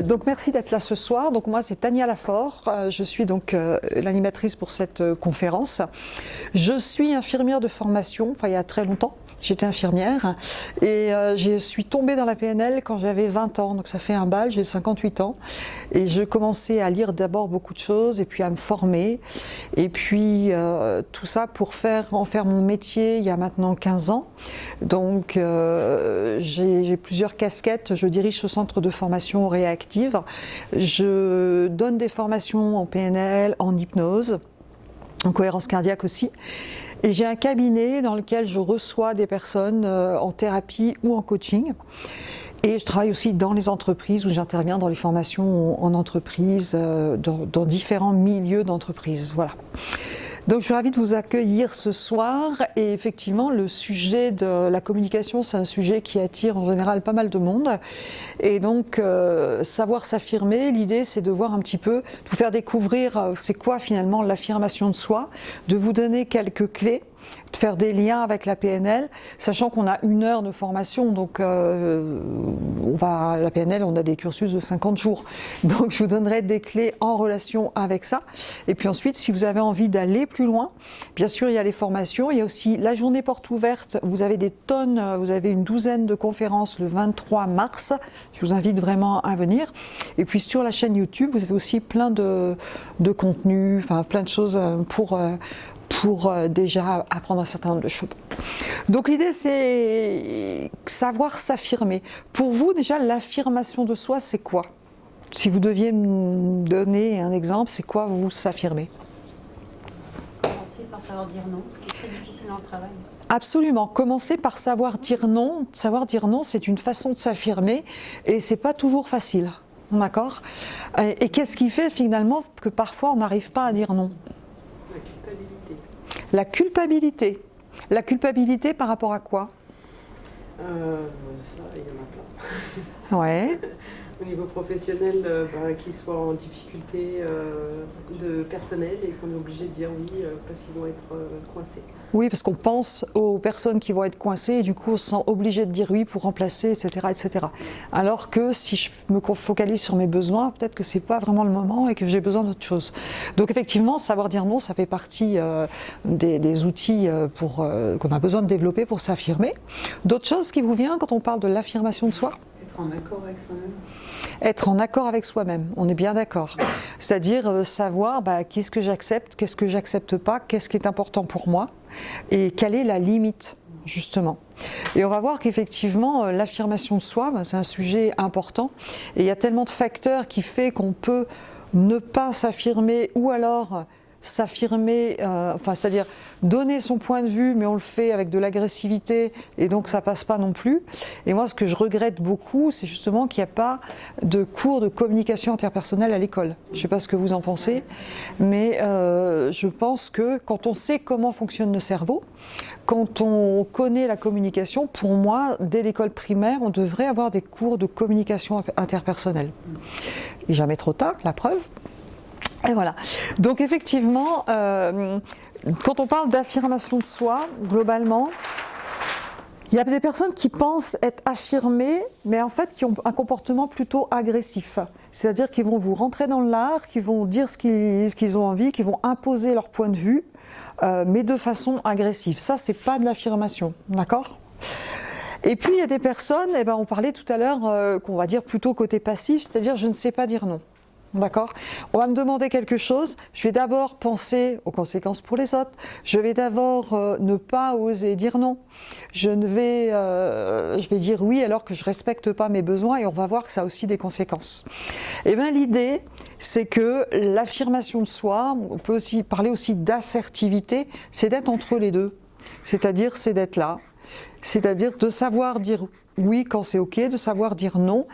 Donc merci d'être là ce soir. Donc moi c'est Tania Lafort, je suis donc l'animatrice pour cette conférence. Je suis infirmière de formation, enfin il y a très longtemps. J'étais infirmière et je suis tombée dans la PNL quand j'avais 20 ans, donc ça fait un bal, j'ai 58 ans. Et je commençais à lire d'abord beaucoup de choses et puis à me former. Et puis tout ça pour en faire mon métier il y a maintenant 15 ans. Donc j'ai plusieurs casquettes, je dirige ce centre de formation réactive. Je donne des formations en PNL, en hypnose, en cohérence cardiaque aussi. Et j'ai un cabinet dans lequel je reçois des personnes en thérapie ou en coaching. Et je travaille aussi dans les entreprises où j'interviens dans les formations en entreprise, dans différents milieux d'entreprise. Voilà. Donc je suis ravie de vous accueillir ce soir et effectivement le sujet de la communication c'est un sujet qui attire en général pas mal de monde et donc savoir s'affirmer, l'idée c'est de voir un petit peu, de vous faire découvrir c'est quoi finalement l'affirmation de soi, de vous donner quelques clés, de faire des liens avec la PNL, sachant qu'on a 1 heure de formation, donc la PNL, on a des cursus de 50 jours. Donc je vous donnerai des clés en relation avec ça. Et puis ensuite, si vous avez envie d'aller plus loin, bien sûr, il y a les formations, il y a aussi la journée porte ouverte, vous avez des tonnes, vous avez une douzaine de conférences le 23 mars, je vous invite vraiment à venir. Et puis sur la chaîne YouTube, vous avez aussi plein de contenus, enfin plein de choses pour déjà apprendre un certain nombre de choses. Donc l'idée c'est savoir s'affirmer. Pour vous déjà l'affirmation de soi c'est quoi? Si vous deviez me donner un exemple, c'est quoi vous s'affirmer? Commencer par savoir dire non, ce qui est très difficile dans le travail. Absolument, commencer par savoir dire non. Savoir dire non c'est une façon de s'affirmer et c'est pas toujours facile. D'accord? Et qu'est-ce qui fait finalement que parfois on n'arrive pas à dire non? La culpabilité. La culpabilité par rapport à quoi? Ça, il y en a plein. Ouais. Au niveau professionnel, qu'ils soient en difficulté de personnel et qu'on est obligé de dire oui parce qu'ils vont être coincés. Oui, parce qu'on pense aux personnes qui vont être coincées et du coup on se sent obligé de dire oui pour remplacer, etc., etc. Alors que si je me focalise sur mes besoins, peut-être que c'est pas vraiment le moment et que j'ai besoin d'autre chose. Donc effectivement, savoir dire non, ça fait partie des outils qu'on a besoin de développer pour s'affirmer. D'autres choses qui vous viennent quand on parle de l'affirmation de soi? Être en accord avec soi-même. Être en accord avec soi-même, on est bien d'accord. C'est-à-dire savoir qu'est-ce que j'accepte pas, qu'est-ce qui est important pour moi et quelle est la limite justement. Et on va voir qu'effectivement l'affirmation de soi, c'est un sujet important et il y a tellement de facteurs qui fait qu'on peut ne pas s'affirmer ou alors s'affirmer, c'est-à-dire donner son point de vue, mais on le fait avec de l'agressivité et donc ça passe pas non plus. Et moi, ce que je regrette beaucoup, c'est justement qu'il n'y a pas de cours de communication interpersonnelle à l'école. Je ne sais pas ce que vous en pensez, mais je pense que quand on sait comment fonctionne le cerveau, quand on connaît la communication, pour moi, dès l'école primaire, on devrait avoir des cours de communication interpersonnelle. Et jamais trop tard, la preuve. Et voilà. Donc effectivement, quand on parle d'affirmation de soi, globalement, il y a des personnes qui pensent être affirmées, mais en fait qui ont un comportement plutôt agressif. C'est-à-dire qu'ils vont vous rentrer dans l'art, qui vont dire ce qu'ils ont envie, qui vont imposer leur point de vue, mais de façon agressive. Ça, c'est pas de l'affirmation, d'accord ? Et puis il y a des personnes, on parlait tout à l'heure qu'on va dire plutôt côté passif, c'est-à-dire je ne sais pas dire non. D'accord? On va me demander quelque chose, je vais d'abord penser aux conséquences pour les autres, je vais d'abord ne pas oser dire non, je vais dire oui alors que je respecte pas mes besoins et on va voir que ça a aussi des conséquences. Et bien l'idée, c'est que l'affirmation de soi, on peut aussi parler aussi d'assertivité, c'est d'être entre les deux, c'est-à-dire c'est d'être là, c'est-à-dire de savoir dire oui quand c'est ok, de savoir dire non,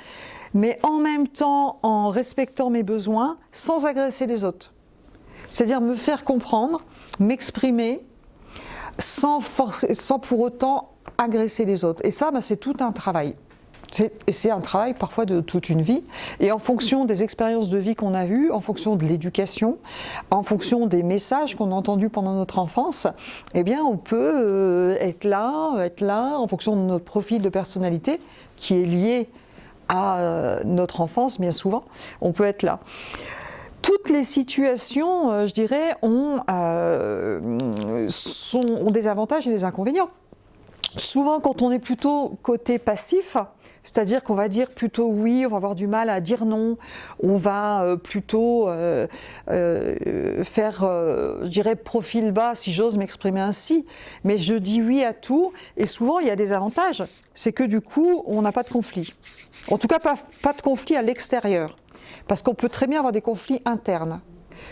mais en même temps en respectant mes besoins sans agresser les autres. C'est-à-dire me faire comprendre, m'exprimer sans pour autant agresser les autres. Et ça, c'est tout un travail. C'est un travail parfois de toute une vie. Et en fonction des expériences de vie qu'on a vues, en fonction de l'éducation, en fonction des messages qu'on a entendus pendant notre enfance, on peut être là, en fonction de notre profil de personnalité qui est lié à notre enfance, bien souvent, on peut être là. Toutes les situations, je dirais, ont des avantages et des inconvénients. Souvent, quand on est plutôt côté passif, c'est-à-dire qu'on va dire plutôt oui, on va avoir du mal à dire non, on va plutôt faire, je dirais, profil bas, si j'ose m'exprimer ainsi, mais je dis oui à tout, et souvent il y a des avantages, c'est que du coup, on n'a pas de conflit. En tout cas, pas de conflit à l'extérieur, parce qu'on peut très bien avoir des conflits internes.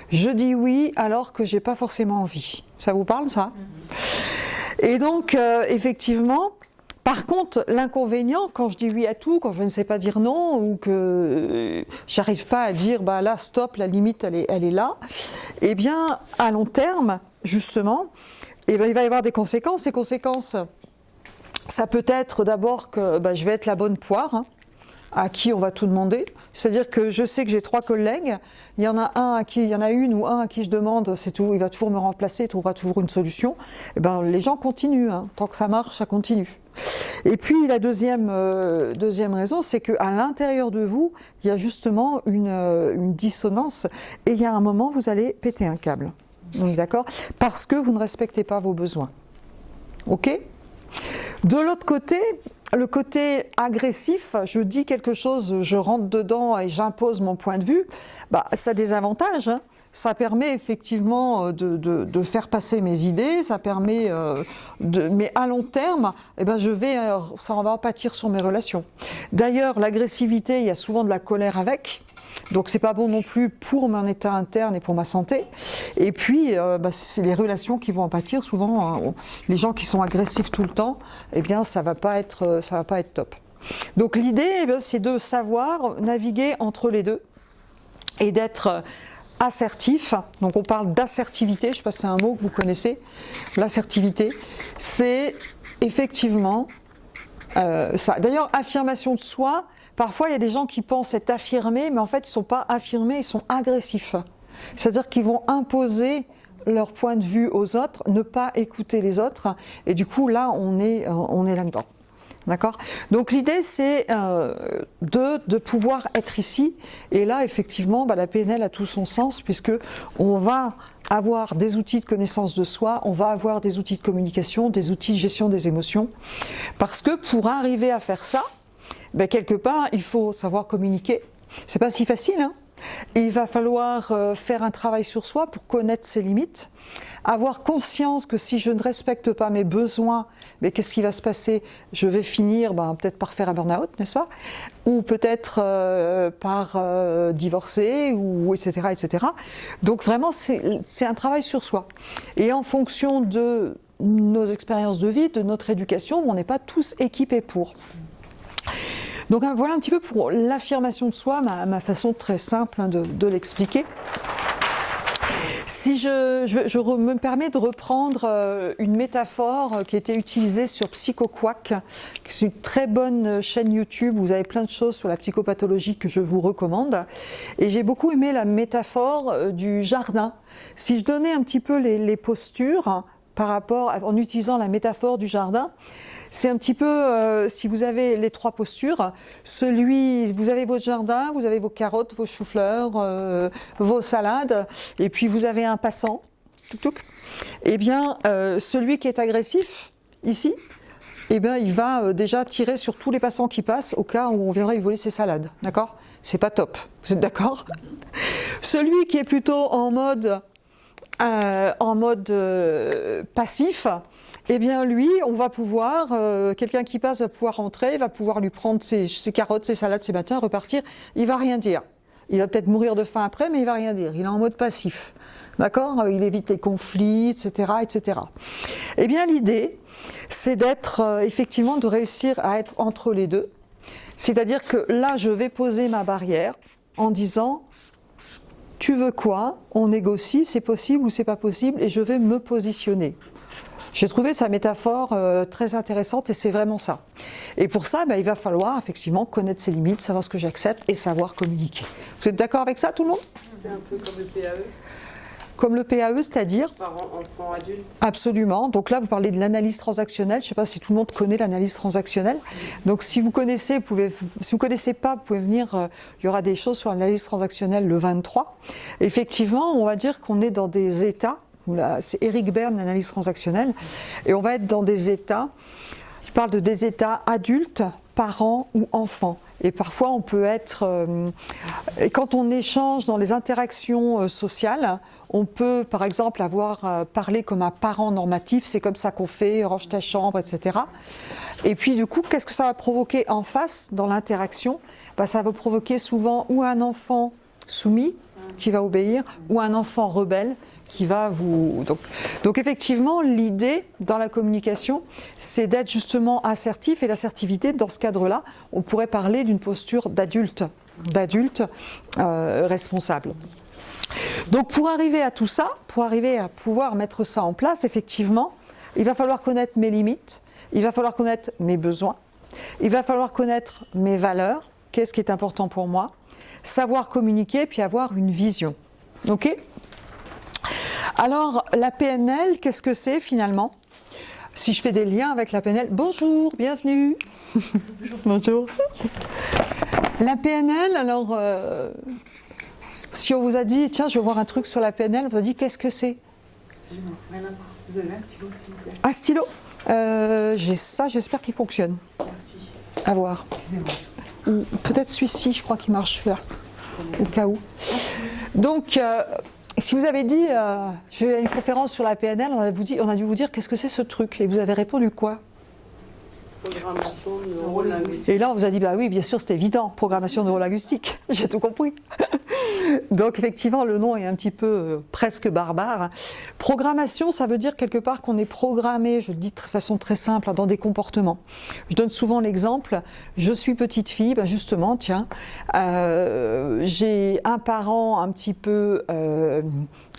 Je dis oui alors que j'ai pas forcément envie. Ça vous parle, ça ? Et donc, effectivement, par contre, l'inconvénient, quand je dis oui à tout, quand je ne sais pas dire non, ou que j'arrive pas à dire bah là stop, la limite elle est là, eh bien à long terme, justement, eh bien, il va y avoir des conséquences. Ces conséquences, ça peut être d'abord que bah, je vais être la bonne poire, hein, à qui on va tout demander. C'est-à-dire que je sais que j'ai 3 collègues, il y en a une ou un à qui je demande, c'est tout, il va toujours me remplacer, il trouvera toujours une solution. Et ben les gens continuent, hein. Tant que ça marche, ça continue. Et puis la deuxième raison, c'est qu'à l'intérieur de vous, il y a justement une dissonance, et il y a un moment, vous allez péter un câble. On est d'accord ? Parce que vous ne respectez pas vos besoins. Ok ? De l'autre côté, le côté agressif, je dis quelque chose, je rentre dedans et j'impose mon point de vue, bah, ça a des avantages, hein. Ça permet effectivement de faire passer mes idées, ça permet mais à long terme, eh ben ça va en pâtir sur mes relations. D'ailleurs, l'agressivité, il y a souvent de la colère avec. Donc c'est pas bon non plus pour mon état interne et pour ma santé. Et puis c'est les relations qui vont en pâtir. Souvent, les gens qui sont agressifs tout le temps, eh bien ça va pas être top. Donc l'idée, c'est de savoir naviguer entre les deux et d'être assertif. Donc on parle d'assertivité. Je ne sais pas si c'est un mot que vous connaissez. L'assertivité, c'est effectivement ça. D'ailleurs, affirmation de soi. Parfois, il y a des gens qui pensent être affirmés, mais en fait, ils ne sont pas affirmés, ils sont agressifs. C'est-à-dire qu'ils vont imposer leur point de vue aux autres, ne pas écouter les autres, et du coup, là, on est là-dedans. D'accord ? Donc l'idée, c'est de pouvoir être ici, et là, effectivement, la PNL a tout son sens, puisque on va avoir des outils de connaissance de soi, on va avoir des outils de communication, des outils de gestion des émotions, parce que pour arriver à faire ça, quelque part, il faut savoir communiquer. C'est pas si facile, hein. Il va falloir faire un travail sur soi pour connaître ses limites, avoir conscience que si je ne respecte pas mes besoins, mais qu'est-ce qui va se passer ? Je vais finir peut-être par faire un burn-out, n'est-ce pas ? Ou peut-être par divorcer, ou etc., etc. Donc vraiment, c'est un travail sur soi. Et en fonction de nos expériences de vie, de notre éducation, on n'est pas tous équipés pour. Donc voilà un petit peu pour l'affirmation de soi, ma façon très simple de l'expliquer. Si je me permets de reprendre une métaphore qui a été utilisée sur PsychoQuack, qui est une très bonne chaîne YouTube, vous avez plein de choses sur la psychopathologie que je vous recommande. Et j'ai beaucoup aimé la métaphore du jardin. Si je donnais un petit peu les postures en utilisant la métaphore du jardin, c'est un petit peu, si vous avez les 3 postures, vous avez votre jardin, vous avez vos carottes, vos choux-fleurs, vos salades, et puis vous avez un passant, eh bien, celui qui est agressif, ici, eh bien, il va déjà tirer sur tous les passants qui passent au cas où on viendrait lui voler ses salades, d'accord ? C'est pas top, vous êtes d'accord ? Celui qui est plutôt en mode passif, eh bien lui, on va pouvoir, quelqu'un qui passe va pouvoir rentrer, va pouvoir lui prendre ses carottes, ses salades, ses matins, repartir, il va rien dire. Il va peut-être mourir de faim après, mais il va rien dire. Il est en mode passif, d'accord ? Il évite les conflits, etc., etc. Eh bien l'idée, c'est d'être, effectivement, de réussir à être entre les deux. C'est-à-dire que là, je vais poser ma barrière en disant, tu veux quoi ? On négocie, c'est possible ou c'est pas possible, et je vais me positionner. J'ai trouvé sa métaphore très intéressante et c'est vraiment ça. Et pour ça, il va falloir effectivement connaître ses limites, savoir ce que j'accepte et savoir communiquer. Vous êtes d'accord avec ça, tout le monde ? C'est un peu comme le PAE. comme le PAE, c'est-à-dire Parents, enfants, adultes. absolument. Donc là, vous parlez de l'analyse transactionnelle. Je ne sais pas si tout le monde connaît l'analyse transactionnelle. Donc si vous connaissez, si vous connaissez pas, vous pouvez venir. Il y aura des choses sur l'analyse transactionnelle le 23. Effectivement, on va dire qu'on est dans des états. C'est Eric Berne, l'analyse transactionnelle, et on va être dans des états. Je parle de des états adultes, parents ou enfants. Et parfois, on peut être. Et quand on échange dans les interactions sociales, on peut, par exemple, avoir parlé comme un parent normatif. C'est comme ça qu'on fait, range ta chambre, etc. Et puis, du coup, qu'est-ce que ça va provoquer en face dans l'interaction? Ça va provoquer souvent ou un enfant soumis qui va obéir, ou un enfant rebelle qui va vous... Donc effectivement, l'idée dans la communication, c'est d'être justement assertif, et l'assertivité, dans ce cadre-là, on pourrait parler d'une posture d'adulte responsable. Donc pour arriver à tout ça, pour arriver à pouvoir mettre ça en place, effectivement, il va falloir connaître mes limites, il va falloir connaître mes besoins, il va falloir connaître mes valeurs, qu'est-ce qui est important pour moi, savoir communiquer, puis avoir une vision. Ok ? Alors, la PNL, qu'est-ce que c'est finalement? Si je fais des liens avec la PNL, bonjour, bienvenue. Bonjour. La PNL, alors, si on vous a dit, tiens, je vais voir un truc sur la PNL, on vous a dit, qu'est-ce que c'est? Excusez-moi, c'est rien à voir. Vous avez un stylo, s'il vous plaît? Un stylo. J'ai ça, j'espère qu'il fonctionne. Merci. À voir. Excusez-moi. Ou peut-être celui-ci, je crois qu'il marche là, au cas où. Donc, si vous avez dit, je vais à une conférence sur la PNL, on a dû vous dire qu'est-ce que c'est ce truc, et vous avez répondu quoi? Programmation neurolinguistique. Et là, on vous a dit, bah oui, bien sûr, c'est évident, programmation neurolinguistique, j'ai tout compris. Donc, effectivement, le nom est un petit peu presque barbare. Programmation, ça veut dire quelque part qu'on est programmé, je le dis de façon très simple, dans des comportements. Je donne souvent l'exemple, je suis petite fille, ben justement, tiens, j'ai un parent un petit peu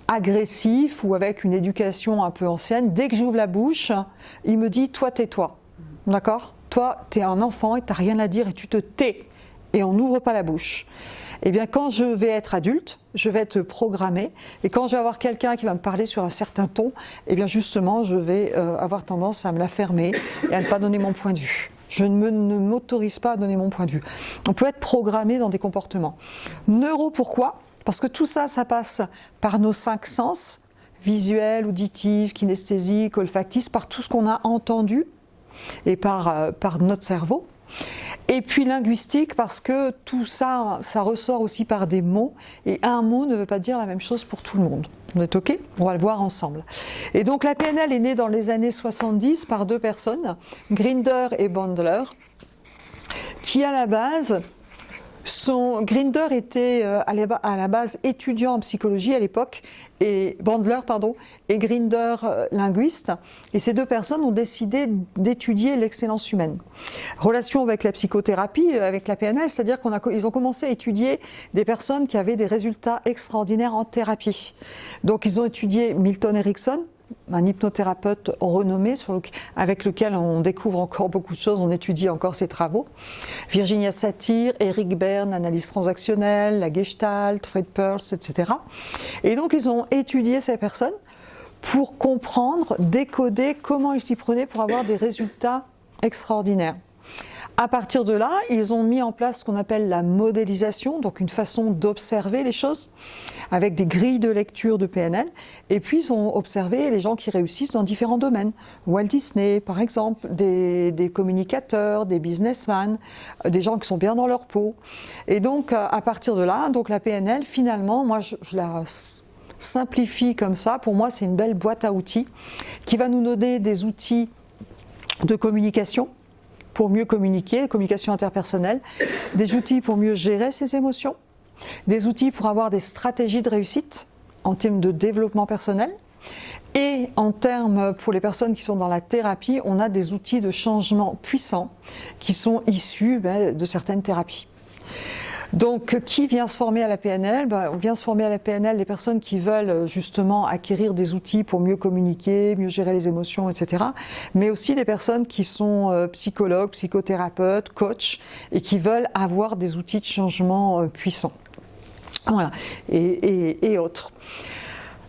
agressif ou avec une éducation un peu ancienne. Dès que j'ouvre la bouche, il me dit, toi, tais-toi. D'accord? Toi, tu es un enfant et tu n'as rien à dire et tu te tais. Et on n'ouvre pas la bouche. Eh bien, quand je vais être adulte, je vais être programmée. Et quand je vais avoir quelqu'un qui va me parler sur un certain ton, eh bien, justement, je vais avoir tendance à me la fermer et à ne pas donner mon point de vue. Je ne m'autorise pas à donner mon point de vue. On peut être programmé dans des comportements. Neuro, pourquoi? Parce que tout ça, ça passe par nos 5 sens, visuel, auditif, kinesthésique, olfactif, par tout ce qu'on a entendu et par notre cerveau. Et puis linguistique, parce que tout ça, ça ressort aussi par des mots, et un mot ne veut pas dire la même chose pour tout le monde. On est OK? On va le voir ensemble. Et donc la PNL est née dans les années 70 par 2 personnes, Grinder et Bandler, qui à la base... Grinder était à la base étudiant en psychologie à l'époque, et Bandler, et Grinder linguiste. Et ces 2 personnes ont décidé d'étudier l'excellence humaine. Relation avec la psychothérapie, avec la PNL, c'est-à-dire qu'ils ont commencé à étudier des personnes qui avaient des résultats extraordinaires en thérapie. Donc ils ont étudié Milton Erickson, un hypnothérapeute renommé avec lequel on découvre encore beaucoup de choses, on étudie encore ses travaux. Virginia Satir, Eric Berne, analyse transactionnelle, la Gestalt, Fred Perls, etc. Et donc ils ont étudié ces personnes pour comprendre, décoder comment ils s'y prenaient pour avoir des résultats extraordinaires. À partir de là, ils ont mis en place ce qu'on appelle la modélisation, donc une façon d'observer les choses avec des grilles de lecture de PNL. Et puis ils ont observé les gens qui réussissent dans différents domaines. Walt Disney, par exemple, des communicateurs, des businessmen, des gens qui sont bien dans leur peau. Et donc à partir de là, donc la PNL, finalement, moi je la simplifie comme ça. Pour moi, c'est une belle boîte à outils qui va nous donner des outils de communication pour mieux communiquer, communication interpersonnelle, des outils pour mieux gérer ses émotions, des outils pour avoir des stratégies de réussite en termes de développement personnel, et en termes, pour les personnes qui sont dans la thérapie, on a des outils de changement puissants qui sont issus de certaines thérapies. Donc, qui vient se former à la PNL? On vient se former à la PNL des personnes qui veulent justement acquérir des outils pour mieux communiquer, mieux gérer les émotions, etc. Mais aussi des personnes qui sont psychologues, psychothérapeutes, coachs, et qui veulent avoir des outils de changement puissants. Voilà, et autres.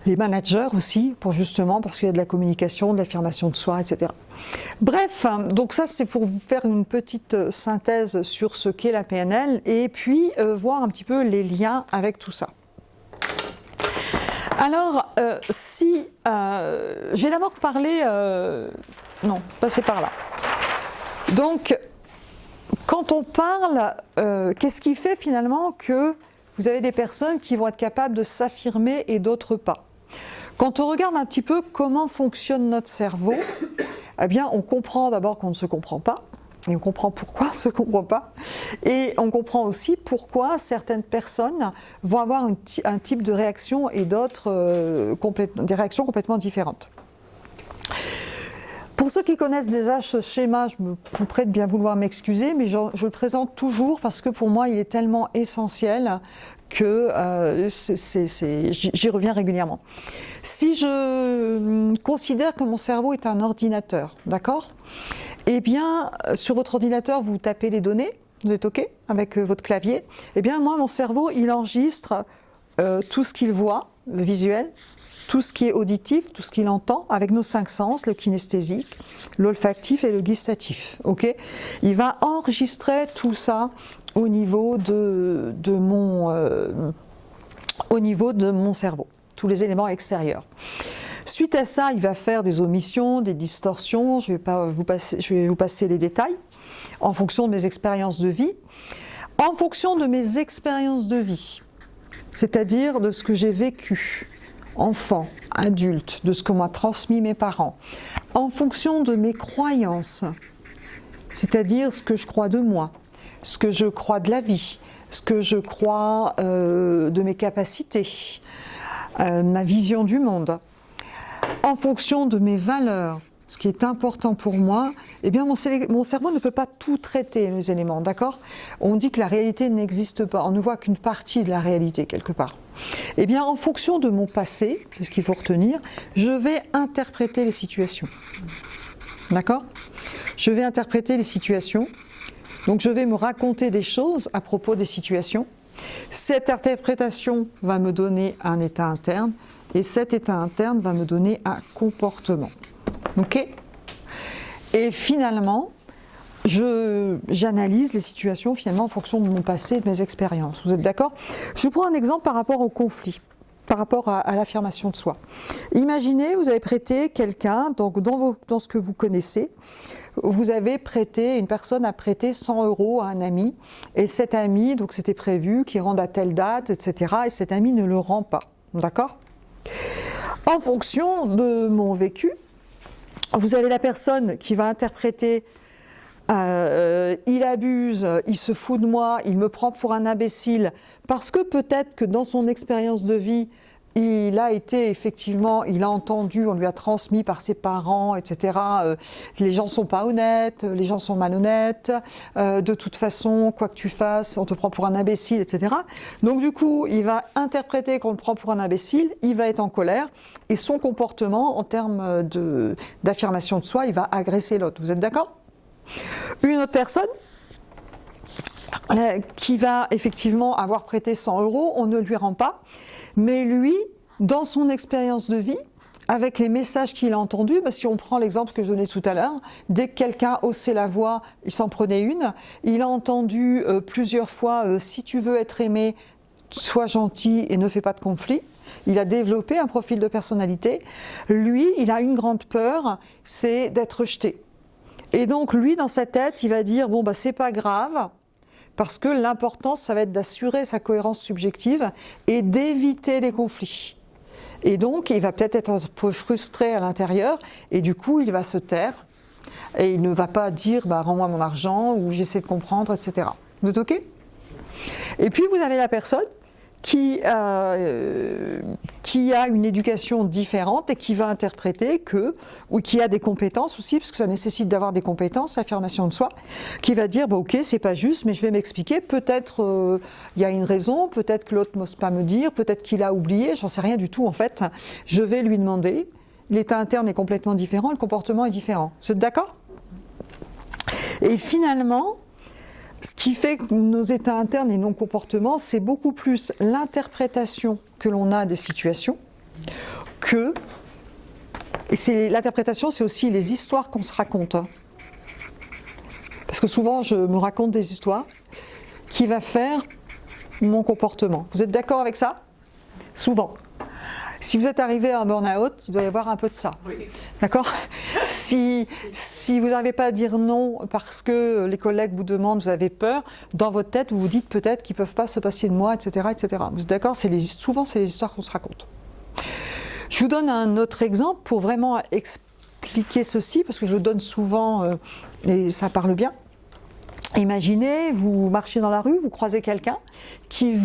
les managers aussi, parce qu'il y a de la communication, de l'affirmation de soi, etc. Bref, donc ça c'est pour vous faire une petite synthèse sur ce qu'est la PNL et puis voir un petit peu les liens avec tout ça. Alors, je vais d'abord parler... non, passer par là. Donc, quand on parle, qu'est-ce qui fait finalement que vous avez des personnes qui vont être capables de s'affirmer et d'autres pas? Quand on regarde un petit peu comment fonctionne notre cerveau, eh bien, on comprend d'abord qu'on ne se comprend pas, et on comprend pourquoi on ne se comprend pas, et on comprend aussi pourquoi certaines personnes vont avoir un type de réaction et d'autres des réactions complètement différentes. Pour ceux qui connaissent déjà ce schéma, je vous prie de bien vouloir m'excuser, mais je le présente toujours parce que pour moi il est tellement essentiel que j'y reviens régulièrement. Si je considère que mon cerveau est un ordinateur, d'accord ? Eh bien, sur votre ordinateur, vous tapez les données, vous êtes OK avec votre clavier. Eh bien, moi, mon cerveau, il enregistre tout ce qu'il voit, le visuel, tout ce qui est auditif, tout ce qu'il entend, avec nos 5 sens, le kinesthésique, l'olfactif et le gustatif. OK ? Il va enregistrer tout ça au niveau de mon cerveau, tous les éléments extérieurs. Suite à ça, il va faire des omissions, des distorsions, je vais vous passer les détails, en fonction de mes expériences de vie. En fonction de mes expériences de vie, c'est-à-dire de ce que j'ai vécu, enfant, adulte, de ce que m'ont transmis mes parents, en fonction de mes croyances, c'est-à-dire ce que je crois de moi, ce que je crois de la vie, ce que je crois de mes capacités, ma vision du monde, en fonction de mes valeurs, ce qui est important pour moi, eh bien mon cerveau ne peut pas tout traiter, les éléments, d'accord ? On dit que la réalité n'existe pas, on ne voit qu'une partie de la réalité quelque part. Eh bien en fonction de mon passé, c'est ce qu'il faut retenir, je vais interpréter les situations. D'accord ? Je vais interpréter les situations, donc je vais me raconter des choses à propos des situations. Cette interprétation va me donner un état interne, et cet état interne va me donner un comportement. Ok ? Et finalement, j'analyse les situations finalement en fonction de mon passé et de mes expériences. Vous êtes d'accord ? Je vous prends un exemple par rapport au conflit, par rapport à l'affirmation de soi. Imaginez, vous avez prêté quelqu'un, donc dans ce que vous connaissez, une personne a prêté 100 € à un ami, et cet ami, donc c'était prévu qu'il rende à telle date, etc., et cet ami ne le rend pas. D'accord ? En fonction de mon vécu, vous avez la personne qui va interpréter il abuse, il se fout de moi, il me prend pour un imbécile, parce que peut-être que dans son expérience de vie, il a entendu, on lui a transmis par ses parents, etc. Les gens sont pas honnêtes, les gens sont malhonnêtes, de toute façon, quoi que tu fasses, on te prend pour un imbécile, etc. Donc du coup, il va interpréter qu'on le prend pour un imbécile, il va être en colère, et son comportement, en termes d'affirmation de soi, il va agresser l'autre. Vous êtes d'accord ? Une autre personne qui va effectivement avoir prêté 100 €, on ne lui rend pas, mais lui, dans son expérience de vie, avec les messages qu'il a entendus, si on prend l'exemple que je donnais tout à l'heure, dès que quelqu'un haussait la voix, il s'en prenait une, il a entendu plusieurs fois si tu veux être aimé, sois gentil et ne fais pas de conflit. Il a développé un profil de personnalité. Lui, il a une grande peur, c'est d'être rejeté. Et donc lui, dans sa tête, il va dire c'est pas grave, parce que l'important, ça va être d'assurer sa cohérence subjective et d'éviter les conflits. Et donc, il va peut-être être un peu frustré à l'intérieur, et du coup, il va se taire, et il ne va pas dire rends-moi mon argent, ou j'essaie de comprendre, etc. Vous êtes OK ? Et puis, vous avez la personne qui a une éducation différente et qui va interpréter ou qui a des compétences aussi, parce que ça nécessite d'avoir des compétences, l'affirmation de soi, qui va dire ok, c'est pas juste, mais je vais m'expliquer, peut-être il y a une raison, peut-être que l'autre n'ose pas me dire, peut-être qu'il a oublié, j'en sais rien du tout en fait. Je vais lui demander, l'état interne est complètement différent, le comportement est différent. Vous êtes d'accord ? Et finalement, ce qui fait que nos états internes et nos comportements, c'est beaucoup plus l'interprétation que l'on a des situations, que, et l'interprétation, c'est aussi les histoires qu'on se raconte. Hein. Parce que souvent, je me raconte des histoires qui va faire mon comportement. Vous êtes d'accord avec ça? Souvent. Si vous êtes arrivé à un burn-out, il doit y avoir un peu de ça. Oui. D'accord? Si vous n'arrivez pas à dire non parce que les collègues vous demandent, vous avez peur, dans votre tête, vous vous dites peut-être qu'ils ne peuvent pas se passer de moi, etc. etc. Vous êtes d'accord? Souvent, c'est les histoires qu'on se raconte. Je vous donne un autre exemple pour vraiment expliquer ceci, parce que je le donne souvent et ça parle bien. Imaginez, vous marchez dans la rue, vous croisez quelqu'un qui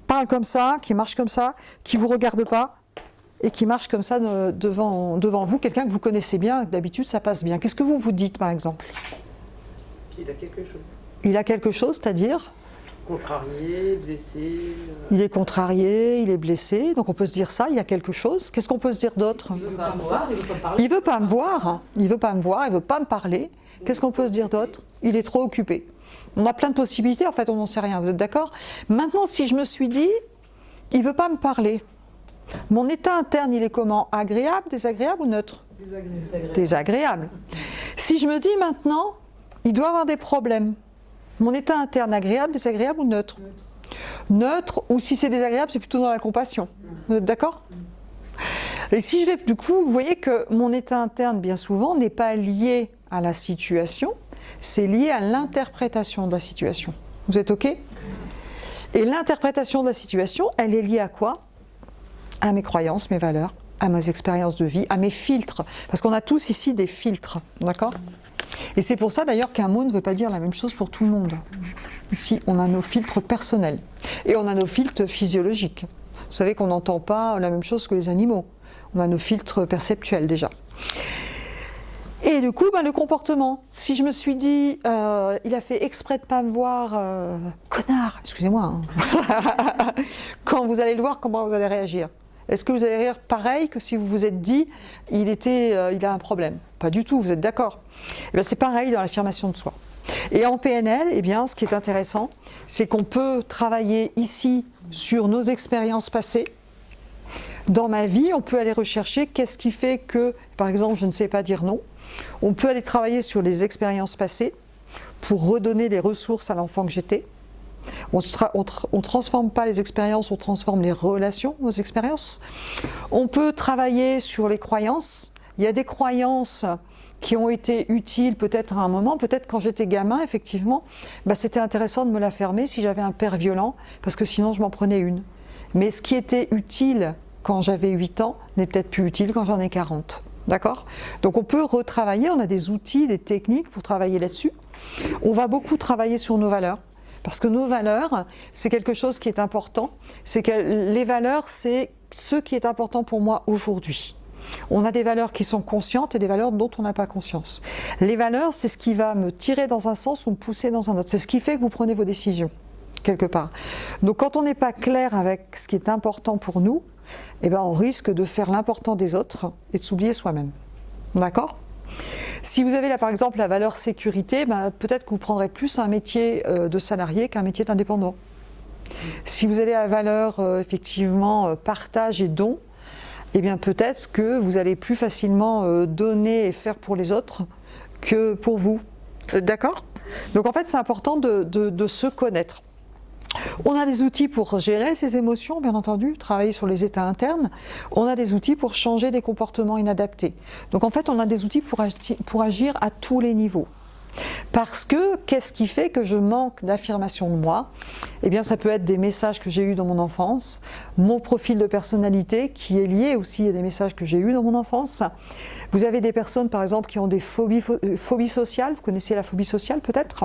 parle comme ça, qui marche comme ça, qui ne vous regarde pas et qui marche comme ça devant vous, quelqu'un que vous connaissez bien, d'habitude ça passe bien. Qu'est-ce que vous vous dites par exemple? Qu'il a quelque chose. Il a quelque chose, c'est-à-dire? Contrarié, blessé. Il est contrarié, il est blessé, donc on peut se dire ça, il y a quelque chose. Qu'est-ce qu'on peut se dire d'autre? Il ne veut pas me voir, il ne veut pas me parler. Il veut pas me voir, il veut pas me voir, il veut pas me parler. Qu'est-ce qu'on peut se dire d'autre? Il est trop occupé. On a plein de possibilités, en fait, on n'en sait rien, vous êtes d'accord? Maintenant, si je me suis dit, il veut pas me parler, mon état interne, il est comment? Agréable, désagréable ou neutre? Désagréable. Désagréable. Si je me dis maintenant, il doit avoir des problèmes, mon état interne, agréable, désagréable ou neutre? Neutre, ou si c'est désagréable, c'est plutôt dans la compassion. Vous êtes d'accord? Et si je vais, du coup, vous voyez que mon état interne, bien souvent, n'est pas lié à la situation, c'est lié à l'interprétation de la situation. Vous êtes OK? Et l'interprétation de la situation, elle est liée à quoi? À mes croyances, mes valeurs, à mes expériences de vie, à mes filtres. Parce qu'on a tous ici des filtres, d'accord? Et c'est pour ça d'ailleurs qu'un mot ne veut pas dire la même chose pour tout le monde. Ici, on a nos filtres personnels. Et on a nos filtres physiologiques. Vous savez qu'on n'entend pas la même chose que les animaux. On a nos filtres perceptuels déjà. Et du coup, le comportement. Si je me suis dit, il a fait exprès de ne pas me voir, connard, excusez-moi. Hein. Quand vous allez le voir, comment vous allez réagir? Est-ce que vous allez rire pareil que si vous vous êtes dit, il a un problème? Pas du tout, vous êtes d'accord? Eh bien, c'est pareil dans l'affirmation de soi. Et en PNL, eh bien, ce qui est intéressant, c'est qu'on peut travailler ici sur nos expériences passées. Dans ma vie, on peut aller rechercher qu'est-ce qui fait que, par exemple, je ne sais pas dire non. On peut aller travailler sur les expériences passées pour redonner les ressources à l'enfant que j'étais. On ne transforme pas les expériences, on transforme les relations, nos expériences. On peut travailler sur les croyances. Il y a des croyances qui ont été utiles peut-être à un moment, peut-être quand j'étais gamin, effectivement, c'était intéressant de me la fermer si j'avais un père violent, parce que sinon je m'en prenais une. Mais ce qui était utile quand j'avais 8 ans n'est peut-être plus utile quand j'en ai 40. D'accord? Donc on peut retravailler, on a des outils, des techniques pour travailler là-dessus. On va beaucoup travailler sur nos valeurs, parce que nos valeurs, c'est quelque chose qui est important. C'est que les valeurs, c'est ce qui est important pour moi aujourd'hui. On a des valeurs qui sont conscientes et des valeurs dont on n'a pas conscience. Les valeurs, c'est ce qui va me tirer dans un sens ou me pousser dans un autre. C'est ce qui fait que vous prenez vos décisions, quelque part. Donc quand on n'est pas clair avec ce qui est important pour nous, on risque de faire l'important des autres et de s'oublier soi-même. D'accord? Si vous avez là par exemple la valeur sécurité, peut-être que vous prendrez plus un métier de salarié qu'un métier d'indépendant. Si vous avez la valeur effectivement partage et don, peut-être que vous allez plus facilement donner et faire pour les autres que pour vous. D'accord? Donc en fait c'est important de se connaître. On a des outils pour gérer ces émotions, bien entendu, travailler sur les états internes. On a des outils pour changer des comportements inadaptés. Donc en fait, on a des outils pour agir à tous les niveaux. Parce que, qu'est-ce qui fait que je manque d'affirmation de moi? Ça peut être des messages que j'ai eus dans mon enfance, mon profil de personnalité qui est lié aussi à des messages que j'ai eus dans mon enfance. Vous avez des personnes, par exemple, qui ont des phobies sociales. Vous connaissez la phobie sociale, peut-être?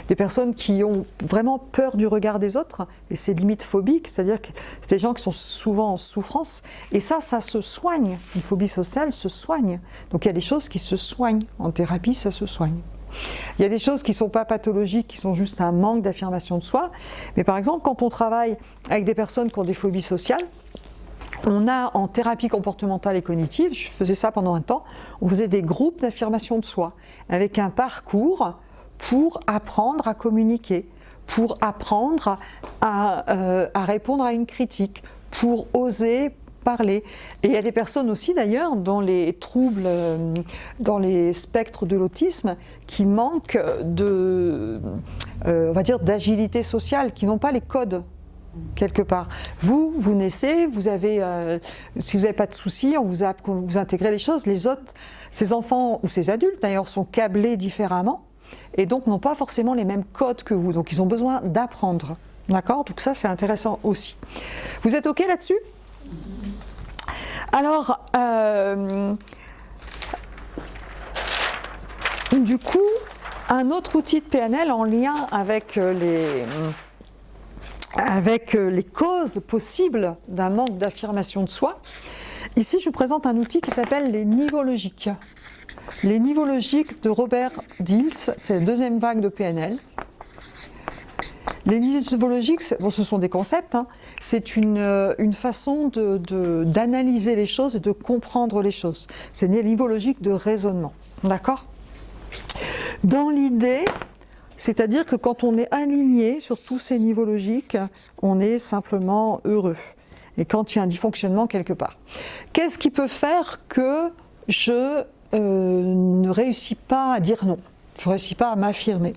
Des personnes qui ont vraiment peur du regard des autres, et c'est limite phobique, c'est-à-dire que c'est des gens qui sont souvent en souffrance. Et ça se soigne. Une phobie sociale se soigne. Donc il y a des choses qui se soignent. En thérapie, ça se soigne. Il y a des choses qui ne sont pas pathologiques, qui sont juste un manque d'affirmation de soi. Mais par exemple, quand on travaille avec des personnes qui ont des phobies sociales, on a en thérapie comportementale et cognitive, je faisais ça pendant un temps, on faisait des groupes d'affirmation de soi, avec un parcours pour apprendre à communiquer, pour apprendre à répondre à une critique, pour oser parler. Et il y a des personnes aussi d'ailleurs dans les troubles, dans les spectres de l'autisme, qui manquent de, on va dire, d'agilité sociale, qui n'ont pas les codes quelque part. Vous naissez, vous avez, si vous n'avez pas de soucis, vous intégrez les choses. Les autres, ces enfants ou ces adultes d'ailleurs sont câblés différemment et donc n'ont pas forcément les mêmes codes que vous. Donc ils ont besoin d'apprendre. D'accord ? Donc ça c'est intéressant aussi. Vous êtes OK là-dessus ? Alors, du coup, un autre outil de PNL en lien avec les causes possibles d'un manque d'affirmation de soi. Ici, je vous présente un outil qui s'appelle les niveaux logiques. Les niveaux logiques de Robert Dills, c'est la deuxième vague de PNL. Les niveaux logiques, bon, ce sont des concepts, hein. C'est une façon d'analyser les choses et de comprendre les choses. C'est des niveaux logiques de raisonnement. D'accord ? Dans l'idée, c'est-à-dire que quand on est aligné sur tous ces niveaux logiques, on est simplement heureux. Et quand il y a un dysfonctionnement quelque part. Qu'est-ce qui peut faire que je ne réussis pas à dire non ? Je ne réussis pas à m'affirmer ?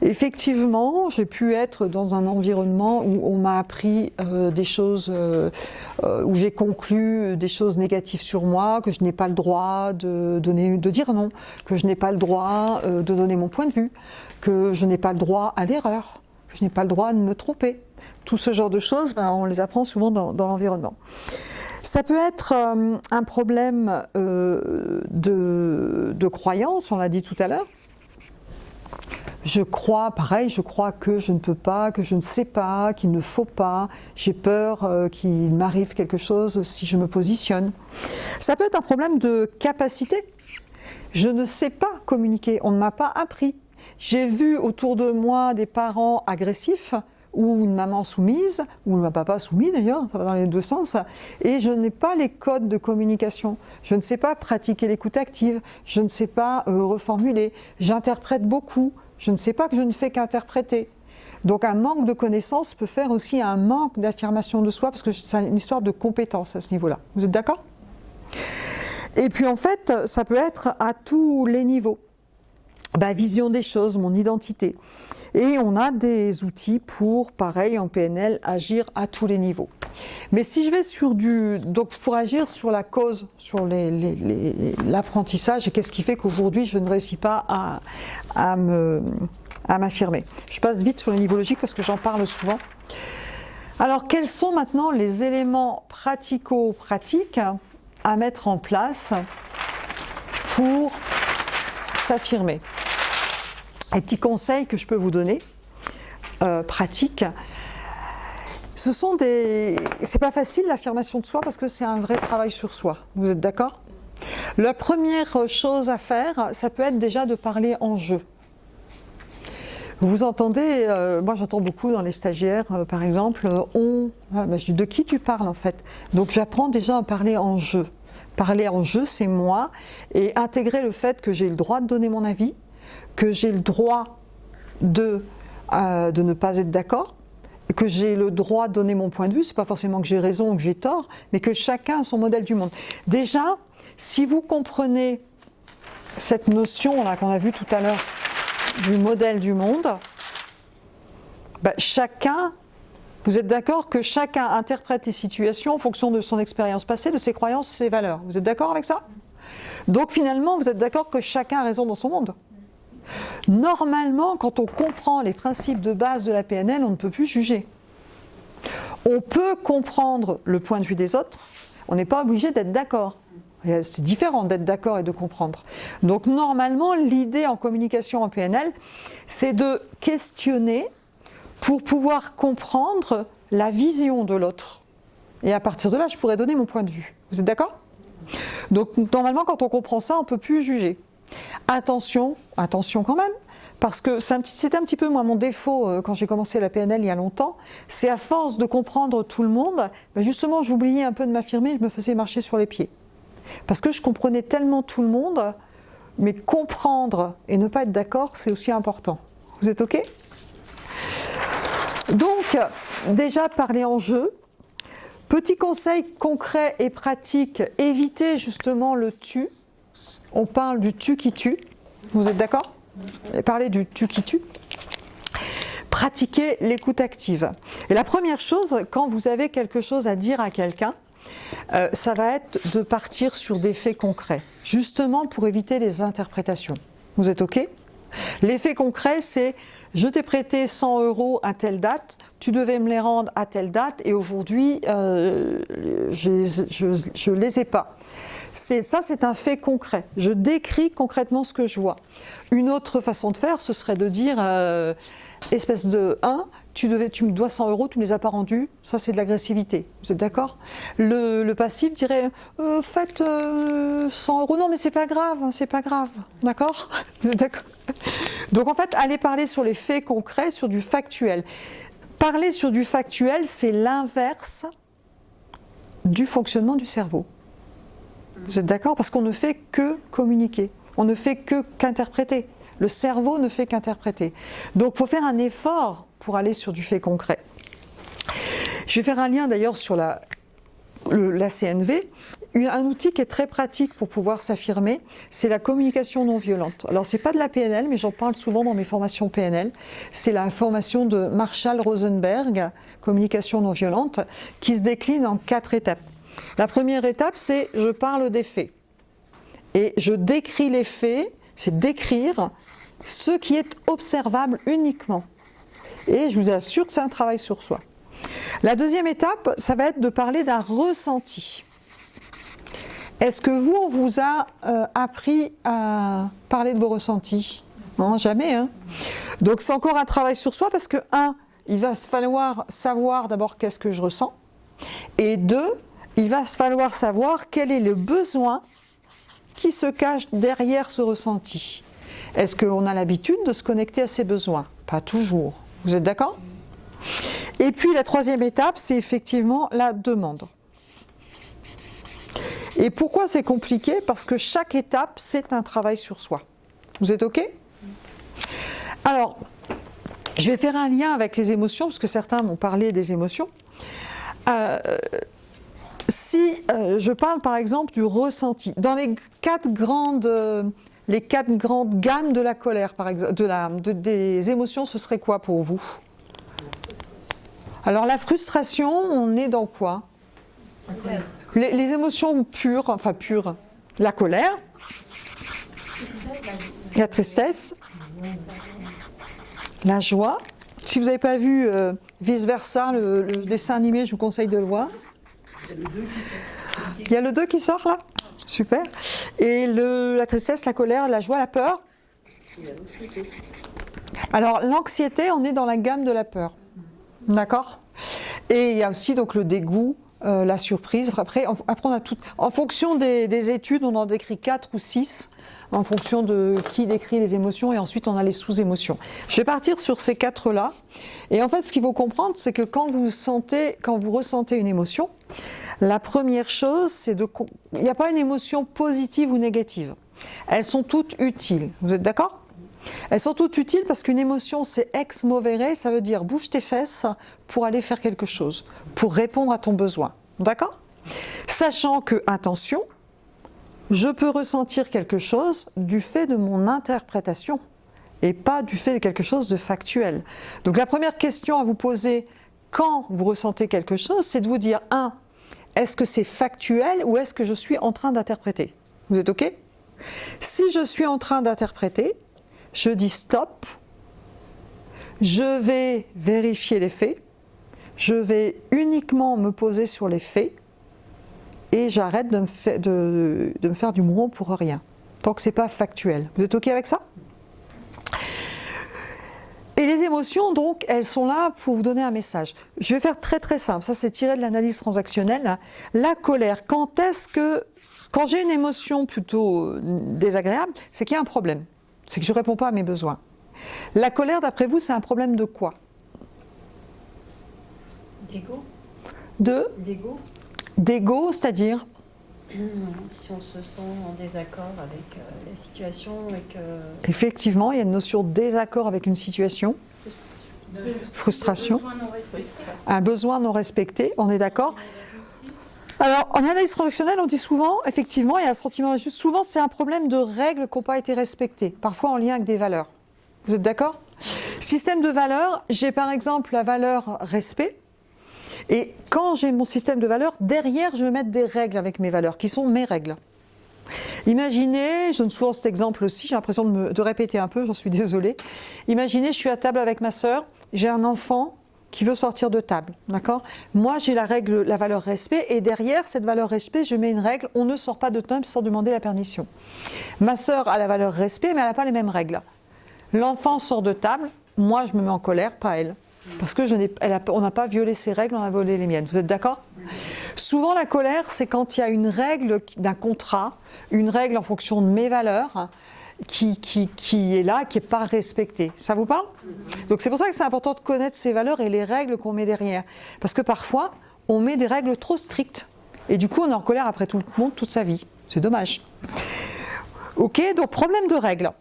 Effectivement, j'ai pu être dans un environnement où on m'a appris des choses, où j'ai conclu des choses négatives sur moi, que je n'ai pas le droit de dire non, que je n'ai pas le droit de donner mon point de vue, que je n'ai pas le droit à l'erreur, que je n'ai pas le droit de me tromper. Tout ce genre de choses, on les apprend souvent dans l'environnement. Ça peut être un problème de croyance, on l'a dit tout à l'heure. Je crois que je ne peux pas, que je ne sais pas, qu'il ne faut pas. J'ai peur qu'il m'arrive quelque chose si je me positionne. Ça peut être un problème de capacité. Je ne sais pas communiquer, on ne m'a pas appris. J'ai vu autour de moi des parents agressifs, ou une maman soumise, ou un papa soumis d'ailleurs, ça va dans les deux sens, et je n'ai pas les codes de communication. Je ne sais pas pratiquer l'écoute active, je ne sais pas reformuler, j'interprète beaucoup. Je ne sais pas que je ne fais qu'interpréter. Donc un manque de connaissances peut faire aussi un manque d'affirmation de soi, parce que c'est une histoire de compétence à ce niveau-là. Vous êtes d'accord ? Et puis en fait, ça peut être à tous les niveaux. Vision des choses, mon identité. Et on a des outils pour, pareil, en PNL, agir à tous les niveaux. Mais si je vais donc pour agir sur la cause, sur l'apprentissage, et qu'est-ce qui fait qu'aujourd'hui je ne réussis pas à m'affirmer. Je passe vite sur les niveaux logiques parce que j'en parle souvent. Alors, quels sont maintenant les éléments pratico-pratiques à mettre en place pour s'affirmer ? Les petits conseils que je peux vous donner, pratiques. C'est pas facile l'affirmation de soi parce que c'est un vrai travail sur soi. Vous êtes d'accord ? La première chose à faire, ça peut être déjà de parler en jeu. Vous entendez, moi j'entends beaucoup dans les stagiaires, par exemple, je dis de qui tu parles en fait ? Donc j'apprends déjà à parler en jeu. Parler en jeu, c'est moi, et intégrer le fait que j'ai le droit de donner mon avis, que j'ai le droit de ne pas être d'accord, que j'ai le droit de donner mon point de vue, c'est pas forcément que j'ai raison ou que j'ai tort, mais que chacun a son modèle du monde. Déjà, si vous comprenez cette notion là qu'on a vue tout à l'heure du modèle du monde, chacun, vous êtes d'accord que chacun interprète les situations en fonction de son expérience passée, de ses croyances, ses valeurs. Vous êtes d'accord avec ça ? Donc finalement, vous êtes d'accord que chacun a raison dans son monde. Normalement, quand on comprend les principes de base de la PNL, on ne peut plus juger. On peut comprendre le point de vue des autres, on n'est pas obligé d'être d'accord. C'est différent d'être d'accord et de comprendre. Donc normalement, l'idée en communication en PNL, c'est de questionner pour pouvoir comprendre la vision de l'autre. Et à partir de là, je pourrais donner mon point de vue. Vous êtes d'accord ? Donc normalement, quand on comprend ça, on ne peut plus juger. Attention quand même, parce que c'était un petit peu moi mon défaut quand j'ai commencé la PNL il y a longtemps, c'est à force de comprendre tout le monde, justement j'oubliais un peu de m'affirmer, je me faisais marcher sur les pieds. Parce que je comprenais tellement tout le monde, mais comprendre et ne pas être d'accord, c'est aussi important. Vous êtes OK ? Donc, déjà parler en jeu. Petit conseil concret et pratique, évitez justement le tu. On parle du tu qui tue. Vous êtes d'accord? Parlez du tu qui tue. Pratiquez l'écoute active. Et la première chose, quand vous avez quelque chose à dire à quelqu'un, ça va être de partir sur des faits concrets, justement pour éviter les interprétations. Vous êtes OK? Les faits concrets, c'est je t'ai prêté 100 € à telle date, tu devais me les rendre à telle date et aujourd'hui, je les ai pas. Ça, c'est un fait concret. Je décris concrètement ce que je vois. Une autre façon de faire, ce serait de dire espèce de 1, tu me dois 100 €, tu ne me les as pas rendus. Ça, c'est de l'agressivité. Vous êtes d'accord? Le passif dirait faites 100 €. Non, mais c'est pas grave, c'est pas grave. D'accord? Vous êtes d'accord? Donc, en fait, allez parler sur les faits concrets, sur du factuel. Parler sur du factuel, c'est l'inverse du fonctionnement du cerveau. Vous êtes d'accord? Parce qu'on ne fait que communiquer. On ne fait qu'interpréter. Le cerveau ne fait qu'interpréter. Donc, il faut faire un effort pour aller sur du fait concret. Je vais faire un lien d'ailleurs sur la CNV. Un outil qui est très pratique pour pouvoir s'affirmer, c'est la communication non violente. Alors, ce n'est pas de la PNL, mais j'en parle souvent dans mes formations PNL. C'est la formation de Marshall Rosenberg, communication non violente, qui se décline en 4 étapes. La première étape, c'est je parle des faits. Et je décris les faits, c'est décrire ce qui est observable uniquement. Et je vous assure que c'est un travail sur soi. La deuxième étape, ça va être de parler d'un ressenti. Est-ce que on vous a appris à parler de vos ressentis? Non, jamais. Hein. Donc c'est encore un travail sur soi parce que, 1, il va falloir savoir d'abord qu'est-ce que je ressens. Et 2, il va falloir savoir quel est le besoin qui se cache derrière ce ressenti. Est-ce qu'on a l'habitude de se connecter à ses besoins? Pas toujours. Vous êtes d'accord? Et puis la troisième étape, c'est effectivement la demande. Et pourquoi c'est compliqué? Parce que chaque étape, c'est un travail sur soi. Vous êtes OK? Alors, je vais faire un lien avec les émotions, parce que certains m'ont parlé des émotions. Si je parle par exemple du ressenti, dans les quatre grandes gammes de la colère, par exemple, des émotions, ce serait quoi pour vous? Alors la frustration, on est dans quoi? Les émotions pures, enfin pures, la colère, la tristesse, la joie. Si vous n'avez pas vu Vice Versa, le dessin animé, je vous conseille de le voir. Il y a le 2 qui sort là? Super. Et la tristesse, la colère, la joie, la peur. Alors l'anxiété, on est dans la gamme de la peur. D'accord? Et il y a aussi donc le dégoût, la surprise. Après on a tout. En fonction des études, on en décrit 4 ou 6, en fonction de qui décrit les émotions, et ensuite on a les sous-émotions. Je vais partir sur ces 4-là. Et en fait, ce qu'il faut comprendre, c'est que quand vous ressentez une émotion, la première chose, c'est il n'y a pas une émotion positive ou négative. Elles sont toutes utiles. Vous êtes d'accord? Elles sont toutes utiles parce qu'une émotion, c'est ex movere, ça veut dire bouge tes fesses pour aller faire quelque chose, pour répondre à ton besoin. D'accord? Sachant que, attention, je peux ressentir quelque chose du fait de mon interprétation et pas du fait de quelque chose de factuel. Donc la première question à vous poser quand vous ressentez quelque chose, c'est de vous dire, 1, est-ce que c'est factuel ou est-ce que je suis en train d'interpréter? Vous êtes OK? Si je suis en train d'interpréter, je dis stop, je vais vérifier les faits, je vais uniquement me poser sur les faits et j'arrête de me faire du mouron pour rien, tant que ce n'est pas factuel. Vous êtes OK avec ça? Et les émotions, donc, elles sont là pour vous donner un message. Je vais faire très très simple, ça c'est tiré de l'analyse transactionnelle. La colère, quand j'ai une émotion plutôt désagréable, c'est qu'il y a un problème. C'est que je ne réponds pas à mes besoins. La colère, d'après vous, c'est un problème de quoi? D'ego. D'ego, c'est-à-dire? Si on se sent en désaccord avec la situation et que... Effectivement, il y a une notion de désaccord avec une situation. Frustration. Un besoin non respecté, on est d'accord. Alors, en analyse transactionnelle, on dit souvent, effectivement, il y a un sentiment injuste. Souvent, c'est un problème de règles qui n'ont pas été respectées, parfois en lien avec des valeurs. Vous êtes d'accord? Système de valeurs, j'ai par exemple la valeur respect. Et quand j'ai mon système de valeurs, derrière, je vais mettre des règles avec mes valeurs, qui sont mes règles. Imaginez, je donne souvent cet exemple aussi, j'ai l'impression de répéter un peu, j'en suis désolée. Imaginez, je suis à table avec ma sœur, j'ai un enfant qui veut sortir de table, d'accord? Moi, j'ai la règle, la valeur respect, et derrière cette valeur respect, je mets une règle, on ne sort pas de table sans demander la permission. Ma sœur a la valeur respect, mais elle n'a pas les mêmes règles. L'enfant sort de table, moi je me mets en colère, pas elle. Parce que on n'a pas violé ses règles, on a violé les miennes. Vous êtes d'accord? Souvent la colère, c'est quand il y a une règle d'un contrat, une règle en fonction de mes valeurs, qui est là, qui n'est pas respectée. Ça vous parle? Donc c'est pour ça que c'est important de connaître ces valeurs et les règles qu'on met derrière. Parce que parfois, on met des règles trop strictes. Et du coup, on est en colère après tout le monde toute sa vie. C'est dommage. Ok, donc problème de règles.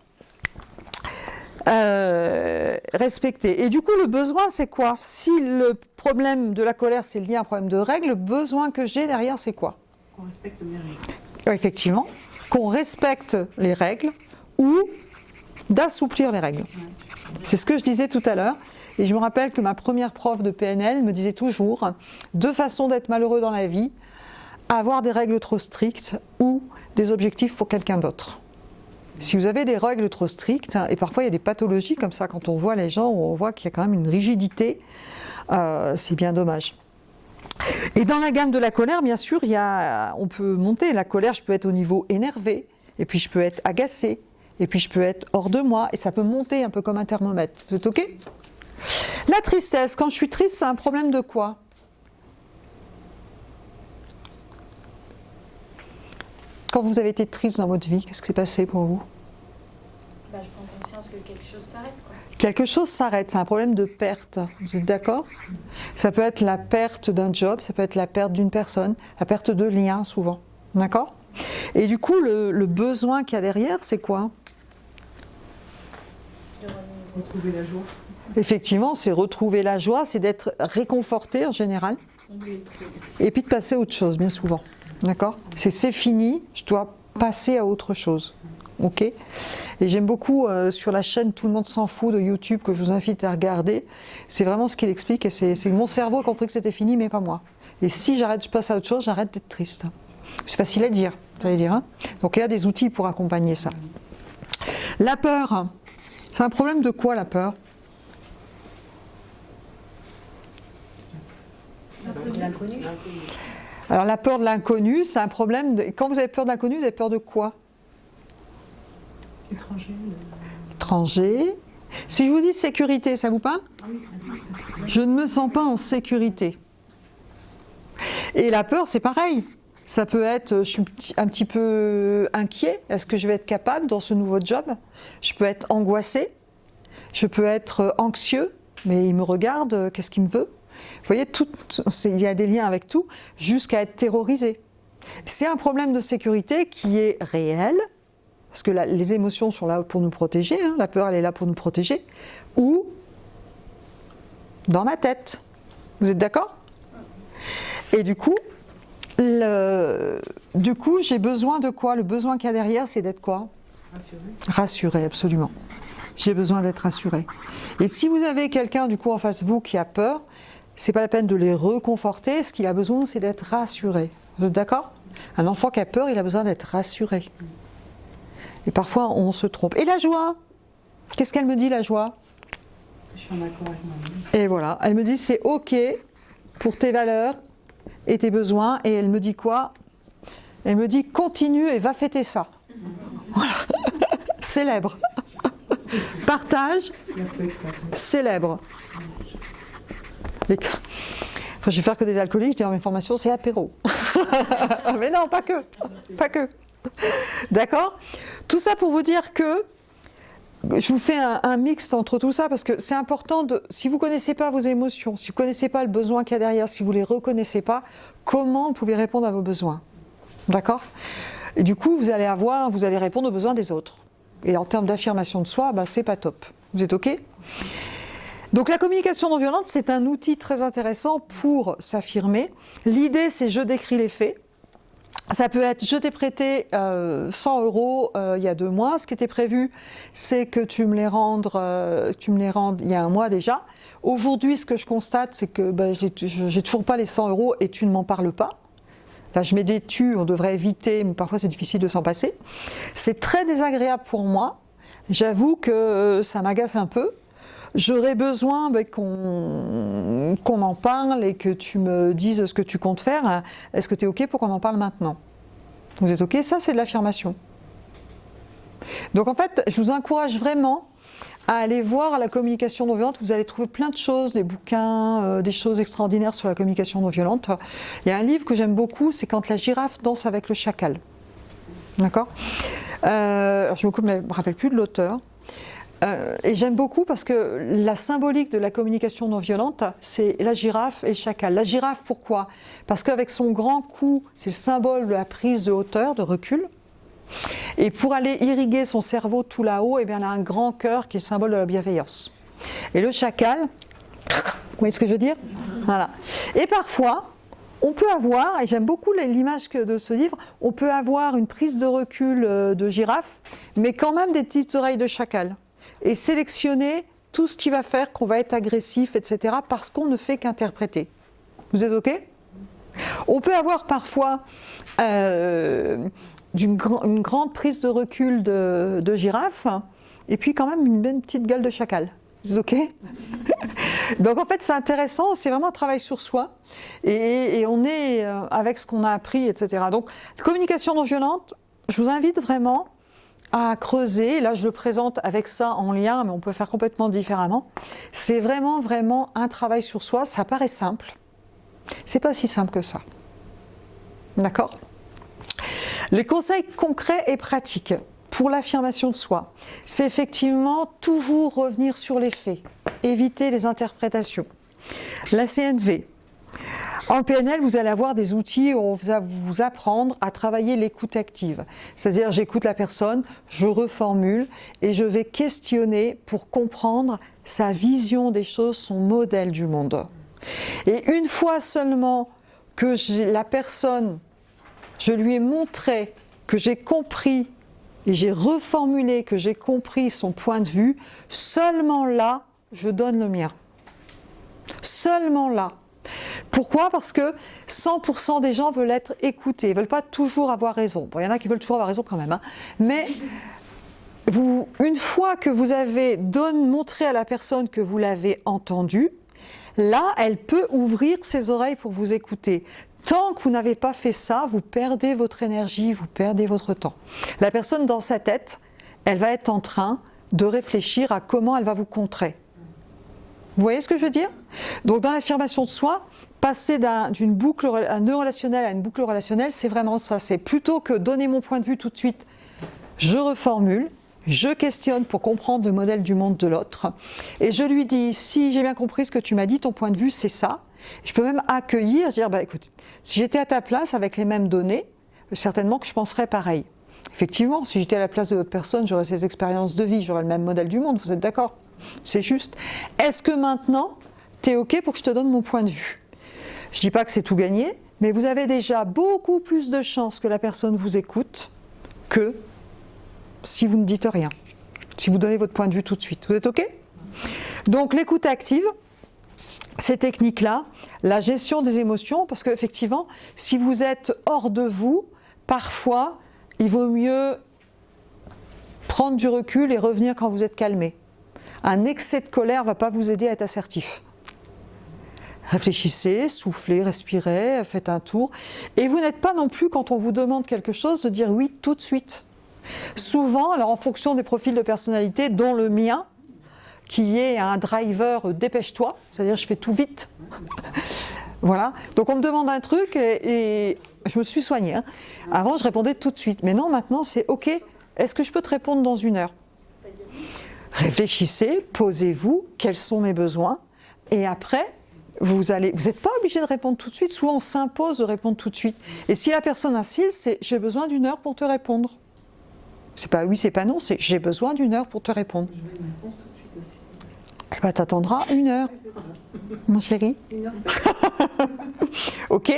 Respecter. Et du coup, le besoin, c'est quoi? Si le problème de la colère, c'est lié à un problème de règles, le besoin que j'ai derrière, c'est quoi? On respecte mes règles. Effectivement, qu'on respecte les règles ou d'assouplir les règles. C'est ce que je disais tout à l'heure. Et je me rappelle que ma première prof de PNL me disait toujours 2 façons d'être malheureux dans la vie: avoir des règles trop strictes ou des objectifs pour quelqu'un d'autre. Si vous avez des règles trop strictes, et parfois il y a des pathologies comme ça, quand on voit les gens, on voit qu'il y a quand même une rigidité, c'est bien dommage. Et dans la gamme de la colère, bien sûr, on peut monter. La colère, je peux être au niveau énervé, et puis je peux être agacé, et puis je peux être hors de moi, et ça peut monter un peu comme un thermomètre. Vous êtes OK? La tristesse, quand je suis triste, c'est un problème de quoi? Quand vous avez été triste dans votre vie, qu'est-ce qui s'est passé pour vous? Je prends conscience que quelque chose s'arrête, quoi. Quelque chose s'arrête, c'est un problème de perte. Vous êtes d'accord? Ça peut être la perte d'un job, ça peut être la perte d'une personne, la perte de liens souvent. D'accord? Et du coup, le besoin qu'il y a derrière, c'est quoi? Retrouver la joie. Effectivement, c'est retrouver la joie, c'est d'être réconforté en général. Et puis de passer à autre chose, bien souvent. D'accord? C'est fini, je dois passer à autre chose. Ok? Et j'aime beaucoup sur la chaîne Tout le monde s'en fout de YouTube, que je vous invite à regarder. C'est vraiment ce qu'il explique, et c'est mon cerveau a compris que c'était fini, mais pas moi. Et si je passe à autre chose, j'arrête d'être triste. C'est facile à dire, vous allez dire. Hein? Donc il y a des outils pour accompagner ça. La peur, c'est un problème de quoi, la peur? L'inconnu. Alors la peur de l'inconnu, c'est un problème. Quand vous avez peur de l'inconnu, vous avez peur de quoi? Étranger. Étranger. Si je vous dis sécurité, ça vous parle? Je ne me sens pas en sécurité. Et la peur, c'est pareil. Ça peut être, je suis un petit peu inquiet. Est-ce que je vais être capable dans ce nouveau job? Je peux être angoissé. Je peux être anxieux. Mais il me regarde, qu'est-ce qu'il me veut? Vous voyez, il y a des liens avec tout, jusqu'à être terrorisé. C'est un problème de sécurité qui est réel, parce que les émotions sont là pour nous protéger, hein, la peur elle est là pour nous protéger, ou dans ma tête. Vous êtes d'accord? Et du coup, j'ai besoin de quoi? Le besoin qu'il y a derrière, c'est d'être quoi? Rassuré. Rassuré, absolument. J'ai besoin d'être rassuré. Et si vous avez quelqu'un du coup en face de vous qui a peur, c'est pas la peine de les reconforter. Ce qu'il a besoin, c'est d'être rassuré. Vous êtes d'accord? Un enfant qui a peur, il a besoin d'être rassuré. Et parfois, on se trompe. Et la joie? Qu'est-ce qu'elle me dit, la joie? Je suis en accord avec moi-même. Et voilà, elle me dit c'est OK pour tes valeurs et tes besoins. Et elle me dit quoi? Elle me dit continue et va fêter ça. Voilà. Célèbre. Partage, célèbre. Enfin, je vais faire que des alcooliques, je dis dans mes formations, c'est apéro. Mais non, pas que. Pas que. D'accord? Tout ça pour vous dire que je vous fais un mix entre tout ça, parce que c'est important si vous ne connaissez pas vos émotions, si vous ne connaissez pas le besoin qu'il y a derrière, si vous ne les reconnaissez pas, comment vous pouvez répondre à vos besoins? D'accord? Et du coup, vous allez répondre aux besoins des autres. Et en termes d'affirmation de soi, c'est pas top. Vous êtes OK? Donc la communication non violente, c'est un outil très intéressant pour s'affirmer. L'idée, c'est je décris les faits. Ça peut être je t'ai prêté 100 € il y a 2 mois. Ce qui était prévu, c'est que tu me les rendes il y a 1 mois déjà. Aujourd'hui, ce que je constate, c'est que j'ai toujours pas les 100 € et tu ne m'en parles pas. Là, je mets des tu, on devrait éviter, mais parfois c'est difficile de s'en passer. C'est très désagréable pour moi. J'avoue que ça m'agace un peu. J'aurais besoin qu'on en parle et que tu me dises ce que tu comptes faire. Est-ce que tu es OK pour qu'on en parle maintenant? Vous êtes OK? Ça, c'est de l'affirmation. Donc en fait, je vous encourage vraiment à aller voir la communication non violente. Vous allez trouver plein de choses, des bouquins, des choses extraordinaires sur la communication non violente. Il y a un livre que j'aime beaucoup, c'est Quand la girafe danse avec le chacal. D'accord? Alors je ne me rappelle plus de l'auteur. Et j'aime beaucoup parce que la symbolique de la communication non violente, c'est la girafe et le chacal. La girafe, pourquoi? Parce qu'avec son grand cou, c'est le symbole de la prise de hauteur, de recul. Et pour aller irriguer son cerveau tout là-haut, eh bien, elle a un grand cœur qui est le symbole de la bienveillance. Et le chacal, vous voyez ce que je veux dire? Voilà. Et parfois, on peut avoir, et j'aime beaucoup l'image de ce livre, on peut avoir une prise de recul de girafe, mais quand même des petites oreilles de chacal. Et sélectionner tout ce qui va faire qu'on va être agressif, etc., parce qu'on ne fait qu'interpréter. Vous êtes OK? On peut avoir parfois une grande prise de recul de girafe, et puis quand même une petite gueule de chacal. Vous êtes OK? Donc en fait c'est intéressant, c'est vraiment un travail sur soi, et on est avec ce qu'on a appris, etc. Donc communication non violente, je vous invite vraiment à creuser. Là je le présente avec ça en lien, mais on peut faire complètement différemment. C'est vraiment un travail sur soi. Ça paraît simple, c'est pas si simple que ça. D'accord? Les conseils concrets et pratiques pour l'affirmation de soi, c'est effectivement toujours revenir sur les faits, éviter les interprétations. La CNV. En PNL, vous allez avoir des outils où on va vous apprendre à travailler l'écoute active. C'est-à-dire, j'écoute la personne, je reformule et je vais questionner pour comprendre sa vision des choses, son modèle du monde. Et une fois seulement que la personne, je lui ai montré que j'ai compris et j'ai reformulé, que j'ai compris son point de vue, seulement là, je donne le mien. Seulement là. Pourquoi? Parce que 100% des gens veulent être écoutés, ils ne veulent pas toujours avoir raison. Bon, il y en a qui veulent toujours avoir raison quand même, hein. Mais une fois que vous avez montré à la personne que vous l'avez entendue, là, elle peut ouvrir ses oreilles pour vous écouter. Tant que vous n'avez pas fait ça, vous perdez votre énergie, vous perdez votre temps. La personne dans sa tête, elle va être en train de réfléchir à comment elle va vous contrer. Vous voyez ce que je veux dire? Donc dans l'affirmation de soi, passer d'une boucle nœud relationnel à une boucle relationnelle, c'est vraiment ça. C'est plutôt que donner mon point de vue tout de suite, je reformule, je questionne pour comprendre le modèle du monde de l'autre. Et je lui dis, si j'ai bien compris ce que tu m'as dit, ton point de vue c'est ça. Je peux même accueillir, dire, écoute, si j'étais à ta place avec les mêmes données, certainement que je penserais pareil. Effectivement, si j'étais à la place de l'autre personne, j'aurais ces expériences de vie, j'aurais le même modèle du monde, vous êtes d'accord? C'est juste. Est-ce que maintenant, tu es OK pour que je te donne mon point de vue? Je ne dis pas que c'est tout gagné, mais vous avez déjà beaucoup plus de chances que la personne vous écoute que si vous ne dites rien, si vous donnez votre point de vue tout de suite. Vous êtes OK? Donc l'écoute active, ces techniques-là, la gestion des émotions, parce qu'effectivement, si vous êtes hors de vous, parfois, il vaut mieux prendre du recul et revenir quand vous êtes calmé. Un excès de colère ne va pas vous aider à être assertif. Réfléchissez, soufflez, respirez, faites un tour. Et vous n'êtes pas non plus, quand on vous demande quelque chose, de dire oui tout de suite. Souvent, alors en fonction des profils de personnalité, dont le mien, qui est un driver dépêche-toi, c'est-à-dire je fais tout vite. Voilà. Donc on me demande un truc et je me suis soignée. Hein. Avant, je répondais tout de suite. Mais non, maintenant, c'est OK. Est-ce que je peux te répondre dans 1 heure? Réfléchissez, posez-vous, quels sont mes besoins, et après, vous n'êtes pas obligé de répondre tout de suite, souvent on s'impose de répondre tout de suite. Et si la personne insiste, c'est j'ai besoin d'1 heure pour te répondre. C'est pas oui, c'est pas non, c'est j'ai besoin d'1 heure pour te répondre. Je veux une réponse tout de suite aussi. Eh ben, t'attendras 1 heure, mon chéri. 1 heure. Ok?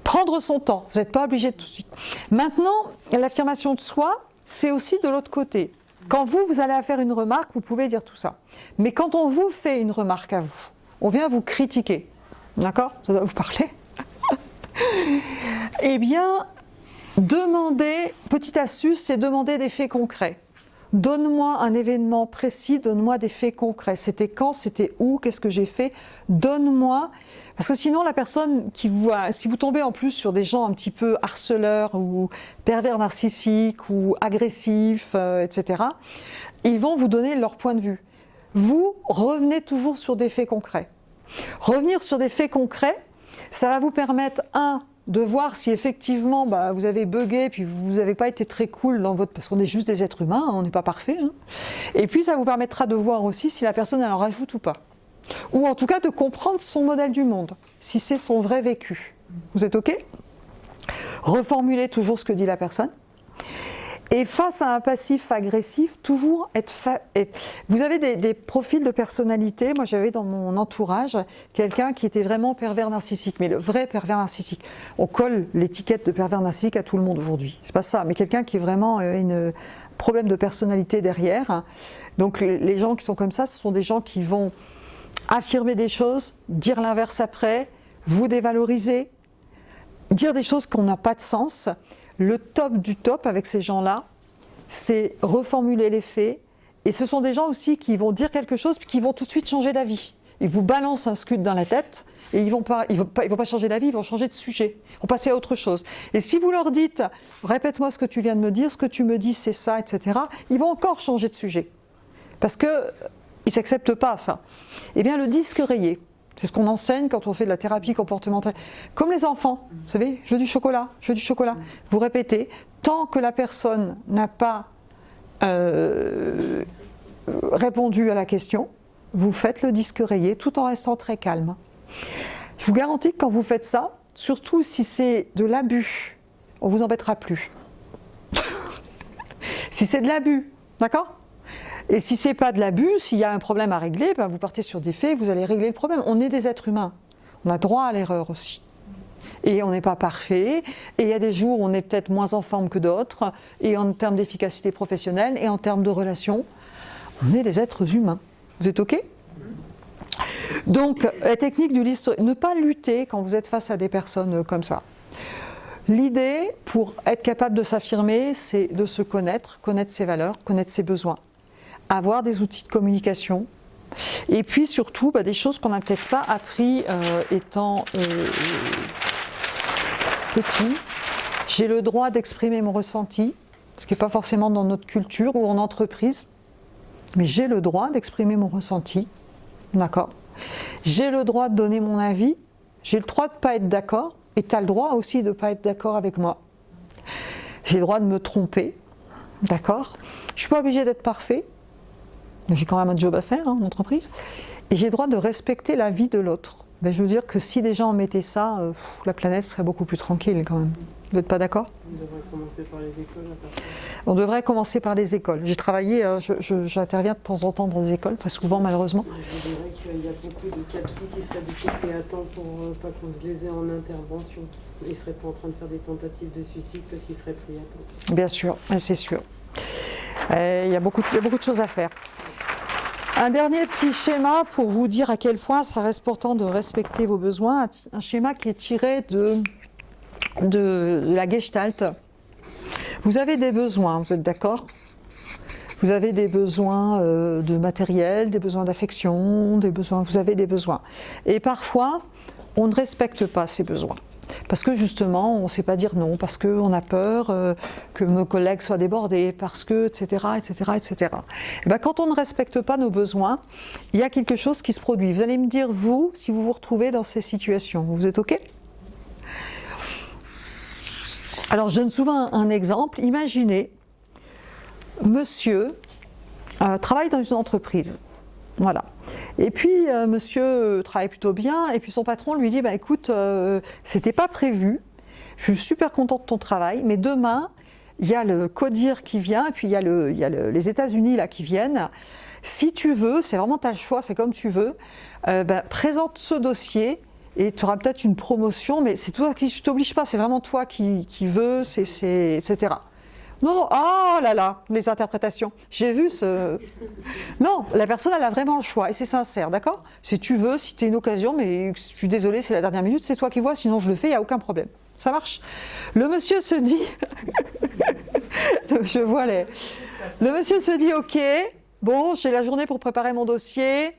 Prendre son temps, vous n'êtes pas obligé de tout de suite. Maintenant, l'affirmation de soi, c'est aussi de l'autre côté. Quand vous allez faire une remarque, vous pouvez dire tout ça. Mais quand on vous fait une remarque à vous, on vient vous critiquer, d'accord? Ça doit vous parler? Eh bien, demandez, petite astuce, c'est demander des faits concrets. Donne-moi un événement précis, donne-moi des faits concrets. C'était quand, c'était où, qu'est-ce que j'ai fait? Donne-moi, parce que sinon la personne qui vous, si vous tombez en plus sur des gens un petit peu harceleurs ou pervers narcissiques ou agressifs, etc., ils vont vous donner leur point de vue. Vous revenez toujours sur des faits concrets. Revenir sur des faits concrets, ça va vous permettre, de voir si effectivement vous avez bugué, puis vous n'avez pas été très cool dans votre... Parce qu'on est juste des êtres humains, on n'est pas parfait. Hein. Et puis ça vous permettra de voir aussi si la personne elle en rajoute ou pas. Ou en tout cas de comprendre son modèle du monde, si c'est son vrai vécu. Vous êtes OK? Reformulez toujours ce que dit la personne. Et face à un passif agressif, toujours vous avez des profils de personnalité. Moi, j'avais dans mon entourage quelqu'un qui était vraiment pervers narcissique, mais le vrai pervers narcissique. On colle l'étiquette de pervers narcissique à tout le monde aujourd'hui. C'est pas ça, mais quelqu'un qui est vraiment un problème de personnalité derrière. Donc, les gens qui sont comme ça, ce sont des gens qui vont affirmer des choses, dire l'inverse après, vous dévaloriser, dire des choses qui n'ont pas de sens. Le top du top avec ces gens-là, c'est reformuler les faits. Et ce sont des gens aussi qui vont dire quelque chose puis qui vont tout de suite changer d'avis. Ils vous balancent un scud dans la tête et ils vont pas changer d'avis, ils vont changer de sujet. Ils vont passer à autre chose. Et si vous leur dites « répète-moi ce que tu viens de me dire, ce que tu me dis c'est ça, etc. » ils vont encore changer de sujet. Parce qu'ils n'acceptent pas ça. Eh bien le disque rayé, c'est ce qu'on enseigne quand on fait de la thérapie comportementale. Comme les enfants, vous savez, je veux du chocolat, je veux du chocolat. Vous répétez, tant que la personne n'a pas répondu à la question, vous faites le disque rayé tout en restant très calme. Je vous garantis que quand vous faites ça, surtout si c'est de l'abus, on ne vous embêtera plus. Si c'est de l'abus, d'accord ? Et si ce n'est pas de l'abus, s'il y a un problème à régler, vous partez sur des faits, vous allez régler le problème. On est des êtres humains, on a droit à l'erreur aussi. Et on n'est pas parfait, et il y a des jours où on est peut-être moins en forme que d'autres, et en termes d'efficacité professionnelle, et en termes de relations, on est des êtres humains. Vous êtes OK ? Donc, la technique du liste, ne pas lutter quand vous êtes face à des personnes comme ça. L'idée, pour être capable de s'affirmer, c'est de se connaître ses valeurs, connaître ses besoins. Avoir des outils de communication et puis surtout des choses qu'on n'a peut-être pas appris étant petit. J'ai le droit d'exprimer mon ressenti, ce qui n'est pas forcément dans notre culture ou en entreprise, mais j'ai le droit d'exprimer mon ressenti, d'accord ? J'ai le droit de donner mon avis, j'ai le droit de ne pas être d'accord et tu as le droit aussi de ne pas être d'accord avec moi. J'ai le droit de me tromper, d'accord ? Je ne suis pas obligée d'être parfait. J'ai quand même un job à faire en entreprise. Et j'ai le droit de respecter la vie de l'autre. Je veux dire que si des gens mettaient ça, la planète serait beaucoup plus tranquille quand même. Vous n'êtes pas d'accord ? On devrait commencer par les écoles. On devrait commencer par les écoles. J'ai travaillé, j'interviens de temps en temps dans les écoles, pas souvent malheureusement. Je dirais qu'il y a beaucoup de CAPSI qui seraient détectés à temps pour pas qu'on les ait en intervention. Ils ne seraient pas en train de faire des tentatives de suicide parce qu'ils seraient pris à temps. Bien sûr, c'est sûr. Il y a beaucoup de choses à faire. Un dernier petit schéma pour vous dire à quel point ça reste important de respecter vos besoins. Un schéma qui est tiré de la Gestalt. Vous avez des besoins, vous êtes d'accord ? Vous avez des besoins de matériel, des besoins d'affection, vous avez des besoins. Et parfois, on ne respecte pas ces besoins. Parce que justement, on ne sait pas dire non, parce qu'on a peur que nos collègues soient débordés, parce que, etc., etc., etc. Et quand on ne respecte pas nos besoins, il y a quelque chose qui se produit. Vous allez me dire, vous, si vous vous retrouvez dans ces situations, vous êtes OK ? Alors, je donne souvent un exemple. Imaginez, monsieur travaille dans une entreprise. Voilà. Et puis, monsieur travaille plutôt bien, et puis son patron lui dit, écoute, c'était pas prévu, je suis super content de ton travail, mais demain, il y a le CODIR qui vient, et puis il y a les États-Unis là qui viennent, Si tu veux, c'est vraiment ta choix, c'est comme tu veux, présente ce dossier et tu auras peut-être une promotion, mais c'est toi qui, je t'oblige pas, c'est vraiment toi qui veux, etc. Non, non, oh là là, les interprétations. J'ai vu ce... Non, la personne, elle a vraiment le choix et c'est sincère, d'accord? Si tu veux, si tu as une occasion, mais je suis désolée, c'est la dernière minute, c'est toi qui vois, sinon je le fais, il n'y a aucun problème. Ça marche? Le monsieur se dit... je vois les... Le monsieur se dit, ok, bon, j'ai la journée pour préparer mon dossier.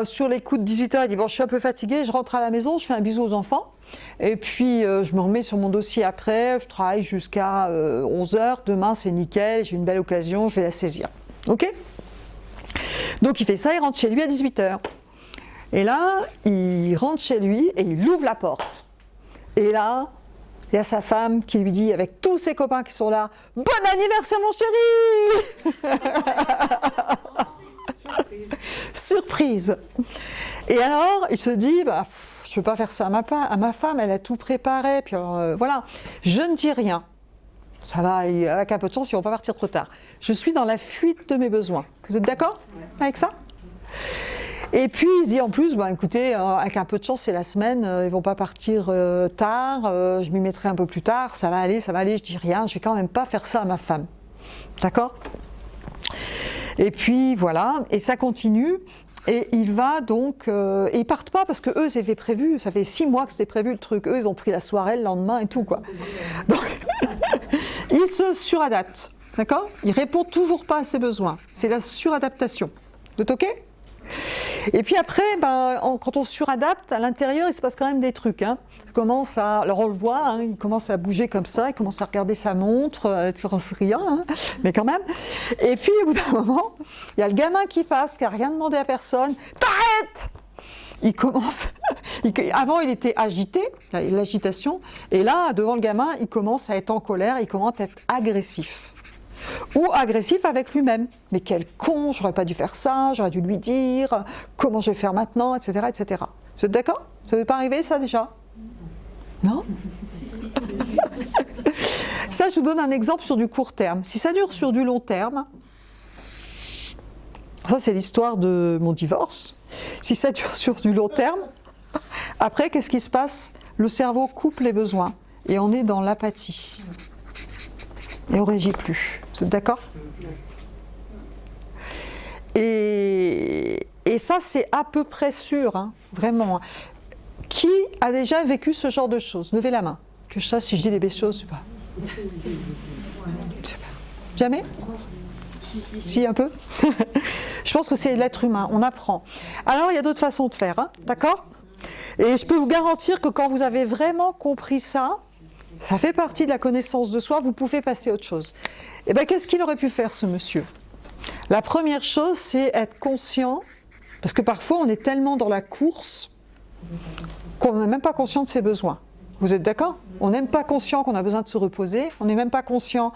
Sur les coups de 18h, il dit, bon, je suis un peu fatigué, je rentre à la maison, je fais un bisou aux enfants. Et puis, je me remets sur mon dossier après, je travaille jusqu'à 11h. Demain, c'est nickel, j'ai une belle occasion, je vais la saisir. Ok? Donc, il fait ça, il rentre chez lui à 18h. Et là, il rentre chez lui et il ouvre la porte. Et là, il y a sa femme qui lui dit, avec tous ses copains qui sont là, « Bon anniversaire, mon chéri !» Surprise. Et alors, il se dit, je ne peux pas faire ça à ma femme, elle a tout préparé, puis voilà, je ne dis rien. Ça va, avec un peu de chance, ils ne vont pas partir trop tard. Je suis dans la fuite de mes besoins. Vous êtes d'accord avec ça? Et puis il se dit en plus, écoutez, avec un peu de chance, c'est la semaine, ils ne vont pas partir tard, je m'y mettrai un peu plus tard, ça va aller, je dis rien, je ne vais quand même pas faire ça à ma femme. D'accord? Et puis voilà, et ça continue. Et il va donc, et ils partent pas parce que eux c'était prévu, ça fait 6 mois que c'était prévu le truc, eux ils ont pris la soirée le lendemain et tout quoi. Donc ils se suradaptent, d'accord? Ils répondent toujours pas à ses besoins, c'est la suradaptation. Vous êtes ok? Et puis après, quand on suradapte, à l'intérieur il se passe quand même des trucs. Hein. Alors on le voit, hein, il commence à bouger comme ça, il commence à regarder sa montre, toujours en souriant, hein, mais quand même. Et puis au bout d'un moment, il y a le gamin qui passe, qui n'a rien demandé à personne. T'arrêtes! Il commence. Avant il était agité, l'agitation, et là devant le gamin, il commence à être en colère, il commence à être agressif. Ou agressif avec lui-même. Mais quel con, j'aurais pas dû faire ça, j'aurais dû lui dire, comment je vais faire maintenant, etc. etc. Vous êtes d'accord? Ça ne peut pas arriver ça déjà? Non? Ça, je vous donne un exemple sur du court terme. Si ça dure sur du long terme, ça c'est l'histoire de mon divorce. Si ça dure sur du long terme, après, qu'est-ce qui se passe? Le cerveau coupe les besoins et on est dans l'apathie. Et on ne régit plus. Vous êtes d'accord? Et ça, c'est à peu près sûr, hein, vraiment. Qui a déjà vécu ce genre de choses? Levez la main. Que je sache si je dis des belles choses ou pas. Jamais? Si, un peu. Je pense que c'est l'être humain, on apprend. Alors, il y a d'autres façons de faire, hein, d'accord? Et je peux vous garantir que quand vous avez vraiment compris ça, ça fait partie de la connaissance de soi, vous pouvez passer à autre chose. Et bien, qu'est-ce qu'il aurait pu faire, ce monsieur? La première chose, c'est être conscient, parce que parfois, on est tellement dans la course qu'on n'est même pas conscient de ses besoins. Vous êtes d'accord? On n'est même pas conscient qu'on a besoin de se reposer, on n'est même pas conscient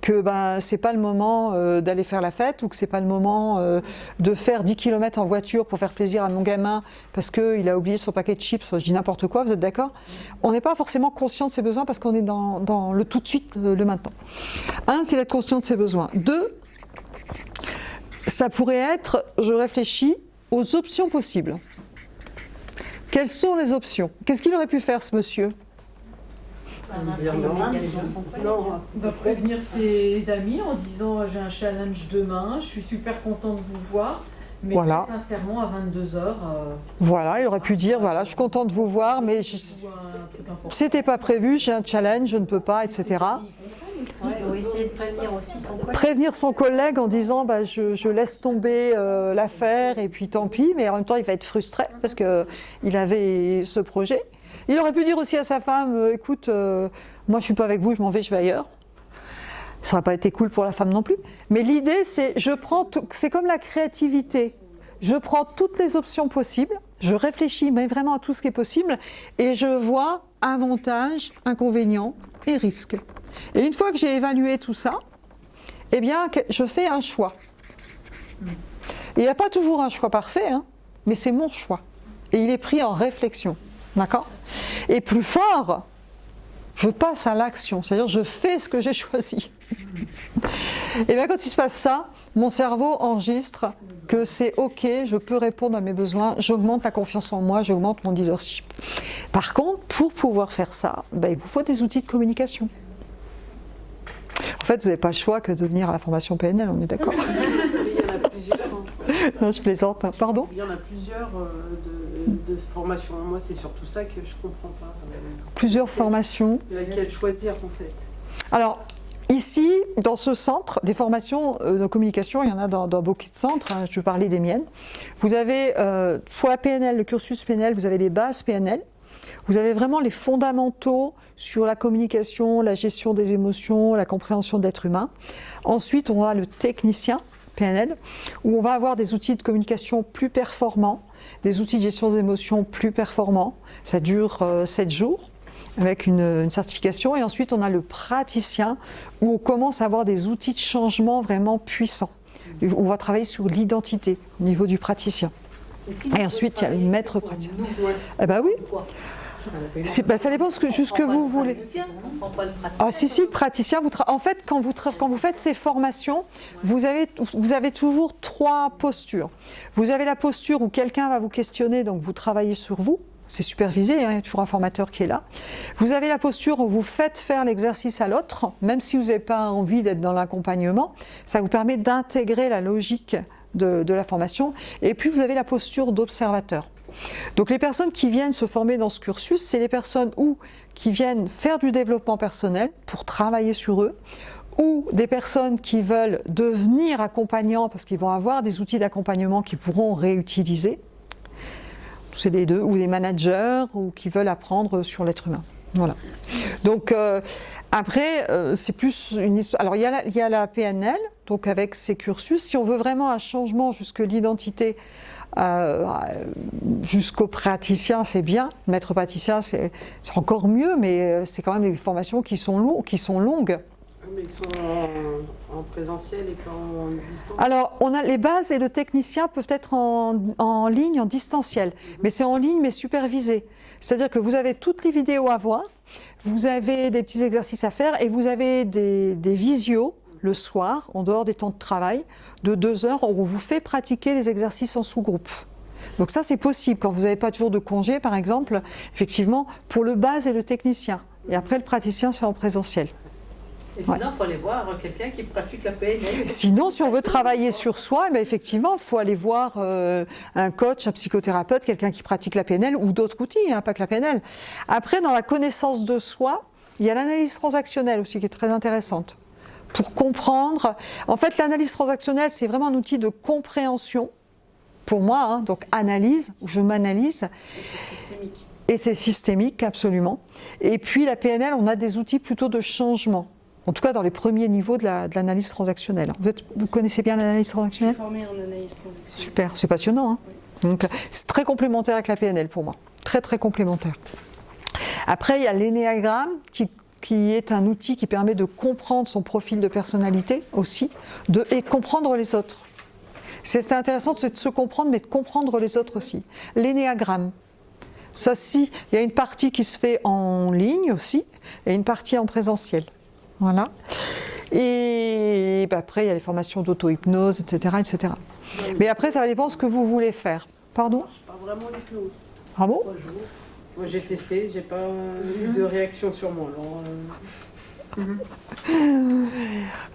que c'est pas le moment d'aller faire la fête ou que c'est pas le moment de faire 10 km en voiture pour faire plaisir à mon gamin parce qu'il a oublié son paquet de chips, je dis n'importe quoi, vous êtes d'accord? On n'est pas forcément conscient de ses besoins parce qu'on est dans le tout de suite, le maintenant. 1, c'est d'être conscient de ses besoins. 2, ça pourrait être, je réfléchis aux options possibles. Quelles sont les options? Qu'est-ce qu'il aurait pu faire ce monsieur? Il va prévenir ses amis en disant j'ai un challenge demain, je suis super content de vous voir, mais voilà. très sincèrement à 22h. Voilà, il aurait pu dire voilà, je suis content de vous voir, mais c'était pas prévu, j'ai un challenge, je ne peux pas, etc. Ou essayer de prévenir aussi son collègue. Prévenir son collègue en disant je laisse tomber l'affaire et puis tant pis, mais en même temps il va être frustré parce qu'il avait ce projet. Il aurait pu dire aussi à sa femme écoute, moi je suis pas avec vous, je m'en vais, je vais ailleurs. Ça n'aurait pas été cool pour la femme non plus. Mais l'idée c'est c'est comme la créativité. Je prends toutes les options possibles, je réfléchis mais vraiment à tout ce qui est possible et je vois avantages, inconvénients et risques. Et une fois que j'ai évalué tout ça, eh bien, je fais un choix. Il n'y a pas toujours un choix parfait, hein, mais c'est mon choix. Et il est pris en réflexion. D'accord? Et plus fort, Je passe à l'action, c'est-à-dire je fais ce que j'ai choisi. Et bien quand il se passe ça, mon cerveau enregistre que c'est ok, je peux répondre à mes besoins, j'augmente la confiance en moi, j'augmente mon leadership. Par contre, pour pouvoir faire ça, il vous faut des outils de communication. En fait, vous n'avez pas le choix que de venir à la formation PNL, on est d'accord? Il y en a plusieurs. Non, je plaisante, pardon? Il y en a plusieurs de formations. Moi, c'est surtout ça que je comprends pas. Plusieurs formations. Laquelle choisir, en fait? Alors, ici, dans ce centre, des formations de communication, il y en a dans beaucoup de centres, hein, je vais parler des miennes. Vous avez, pour la PNL, le cursus PNL, vous avez les bases PNL. Vous avez vraiment les fondamentaux sur la communication, la gestion des émotions, la compréhension de l'être humain. Ensuite, on a le technicien PNL, où on va avoir des outils de communication plus performants, des outils de gestion des émotions plus performants. Ça dure 7 jours. Avec une certification, et ensuite on a le praticien où on commence à avoir des outils de changement vraiment puissants. On va travailler sur l'identité au niveau du praticien. Et ensuite il y a le maître praticien. Eh ben oui. Ça dépend jusque vous voulez. Ah si, le praticien, en fait quand vous faites ces formations, vous avez toujours 3 postures. Vous avez la posture où quelqu'un va vous questionner, donc vous travaillez sur vous. C'est supervisé, hein, il y a toujours un formateur qui est là. Vous avez la posture où vous faites faire l'exercice à l'autre, même si vous n'avez pas envie d'être dans l'accompagnement. Ça vous permet d'intégrer la logique de la formation. Et puis vous avez la posture d'observateur. Donc les personnes qui viennent se former dans ce cursus, c'est les personnes qui viennent faire du développement personnel pour travailler sur eux, ou des personnes qui veulent devenir accompagnants parce qu'ils vont avoir des outils d'accompagnement qu'ils pourront réutiliser. C'est les deux, ou des managers ou qui veulent apprendre sur l'être humain. Voilà. Donc après, c'est plus une histoire. Alors il y a la PNL, donc avec ces cursus. Si on veut vraiment un changement jusque l'identité, jusqu'au praticien, c'est bien. Maître praticien, c'est encore mieux, mais c'est quand même des formations qui sont longues. Mais ils sont en présentiel et pas en distance. Alors, on a les bases et le technicien peuvent être en ligne, en distanciel. Mais c'est en ligne, mais supervisé. C'est-à-dire que vous avez toutes les vidéos à voir, vous avez des petits exercices à faire et vous avez des visios le soir, en dehors des temps de travail, de 2 heures, où on vous fait pratiquer les exercices en sous-groupe. Donc ça, c'est possible. Quand vous n'avez pas de jour de congé, par exemple, effectivement, pour le base et le technicien. Et après, le praticien, c'est en présentiel. Et sinon, il faut aller voir quelqu'un qui pratique la PNL. Sinon, si on veut travailler sur soi, effectivement, il faut aller voir un coach, un psychothérapeute, quelqu'un qui pratique la PNL ou d'autres outils, hein, pas que la PNL. Après, dans la connaissance de soi, il y a l'analyse transactionnelle aussi qui est très intéressante. Pour comprendre, en fait, l'analyse transactionnelle, c'est vraiment un outil de compréhension, pour moi, hein, donc analyse, où je m'analyse. Et c'est systémique. Et c'est systémique, absolument. Et puis la PNL, on a des outils plutôt de changement. En tout cas, dans les premiers niveaux de l'analyse transactionnelle. Vous connaissez bien l'analyse transactionnelle ? Je suis formée en analyse transactionnelle. Super, c'est passionnant. Hein, oui. Donc, c'est très complémentaire avec la PNL pour moi. Très, très complémentaire. Après, il y a l'énéagramme qui est un outil qui permet de comprendre son profil de personnalité aussi et comprendre les autres. C'est intéressant, c'est de se comprendre, mais de comprendre les autres aussi. L'énéagramme. Ça, si, il y a une partie qui se fait en ligne aussi et une partie en présentiel. Voilà. Et après, il y a les formations d'auto-hypnose, etc., etc. Mais après, ça dépend de ce que vous voulez faire. Pardon ? Pas vraiment l'hypnose. Ah bon ? Moi, j'ai testé, j'ai pas eu de réaction sur moi. Alors,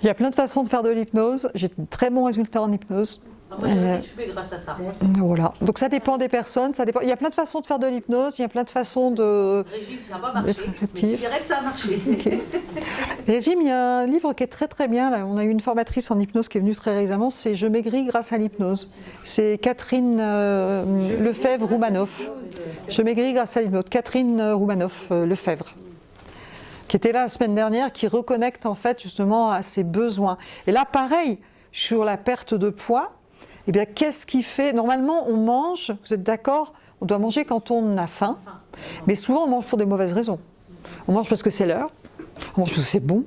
Il y a plein de façons de faire de l'hypnose. J'ai de très bons résultats en hypnose. Moi, je fais grâce à ça. Voilà. Donc ça dépend des personnes. Ça dépend. Il y a plein de façons de faire de l'hypnose. Il y a plein de façons de. Régime, ça va marcher. Mais cigarette, ça a marché. Okay. Régime, il y a un livre qui est très très bien. Là, on a eu une formatrice en hypnose qui est venue très récemment. C'est Je maigris grâce à l'hypnose. C'est Catherine Lefebvre-Roumanoff. Je maigris grâce à l'hypnose. Catherine Roumanoff-Lefebvre. Qui était là la semaine dernière, qui reconnecte en fait justement à ses besoins. Et là, pareil, sur la perte de poids. Eh bien, qu'est-ce qui fait ? Normalement, on mange, vous êtes d'accord ? On doit manger quand on a faim, mais souvent on mange pour des mauvaises raisons. On mange parce que c'est l'heure, on mange parce que c'est bon,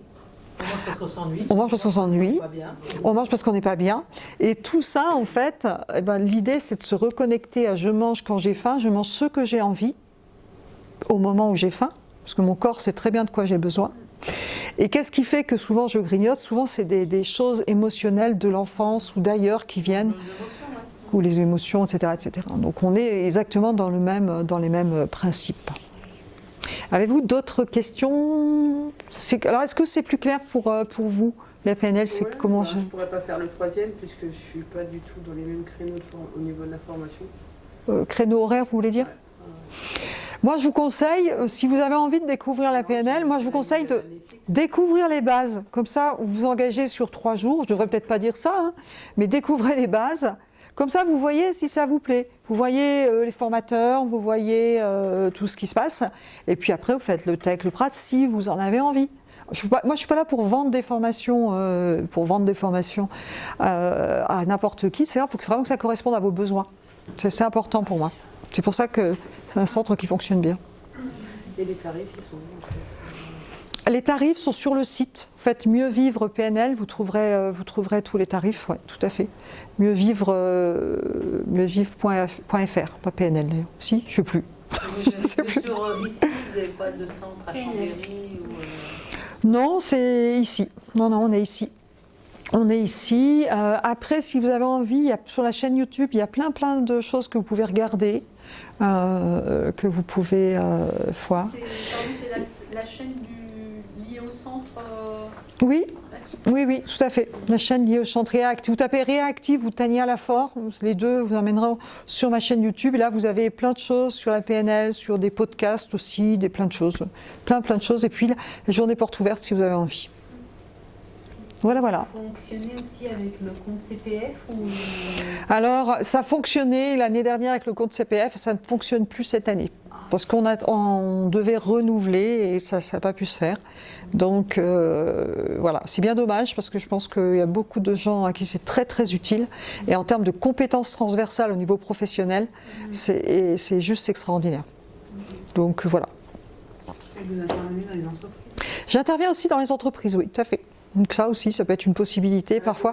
On mange parce qu'on s'ennuie. on mange parce qu'on s'ennuie, on mange parce qu'on n'est pas bien. Et tout ça, en fait, l'idée c'est de se reconnecter à je mange quand j'ai faim, je mange ce que j'ai envie, au moment où j'ai faim, parce que mon corps sait très bien de quoi j'ai besoin. Et qu'est-ce qui fait que souvent je grignote? Souvent c'est des choses émotionnelles de l'enfance ou d'ailleurs qui viennent, ou les émotions, etc., etc. Donc on est exactement dans les mêmes principes. Avez-vous d'autres questions? Alors est-ce que c'est plus clair pour vous? La PNL, c'est comment je ne pourrais pas faire le 3e puisque je ne suis pas du tout dans les mêmes créneaux au niveau de la formation. Créneau horaire, vous voulez dire? Moi, je vous conseille, si vous avez envie de découvrir la PNL, moi, je vous conseille de découvrir les bases. Comme ça, vous vous engagez sur 3 jours. Je devrais peut-être pas dire ça, hein, mais découvrez les bases. Comme ça, vous voyez si ça vous plaît. Vous voyez les formateurs, vous voyez tout ce qui se passe. Et puis après, vous faites le tech, le prat, si vous en avez envie. Moi, je suis pas là pour vendre des formations, à n'importe qui. Il faut vraiment que ça corresponde à vos besoins. C'est important pour moi. C'est pour ça que c'est un centre qui fonctionne bien. Et les tarifs, ils sont où en fait? Les tarifs sont sur le site. Vous faites Mieux Vivre PNL, vous trouverez tous les tarifs. Oui, tout à fait. mieuxvivre.fr, pas PNL d'ailleurs. Si, je ne sais plus. Je sais plus. Ici, vous n'avez pas de centre à Chambéry ou... Non, c'est ici. Non, on est ici. On est ici. Après, si vous avez envie, sur la chaîne YouTube, il y a plein de choses que vous pouvez regarder, que vous pouvez voir. C'est la chaîne liée au centre Oui, tout à fait. La chaîne liée au centre React. Vous tapez Reactive ou Tania Lafort, les deux vous emmèneront sur ma chaîne YouTube. Et là, vous avez plein de choses sur la PNL, sur des podcasts aussi, plein de choses. Plein de choses. Et puis, la journée porte ouverte si vous avez envie. Voilà. Fonctionner aussi avec le compte CPF ou... Alors, ça fonctionnait l'année dernière avec le compte CPF, ça ne fonctionne plus cette année. Parce on devait renouveler et ça n'a pas pu se faire. Donc voilà, c'est bien dommage parce que je pense qu'il y a beaucoup de gens à qui c'est très très utile. Et en termes de compétences transversales au niveau professionnel, c'est juste extraordinaire. Donc voilà. Et vous intervenez dans les entreprises? J'interviens aussi dans les entreprises, oui, tout à fait. Donc ça aussi, ça peut être une possibilité parfois.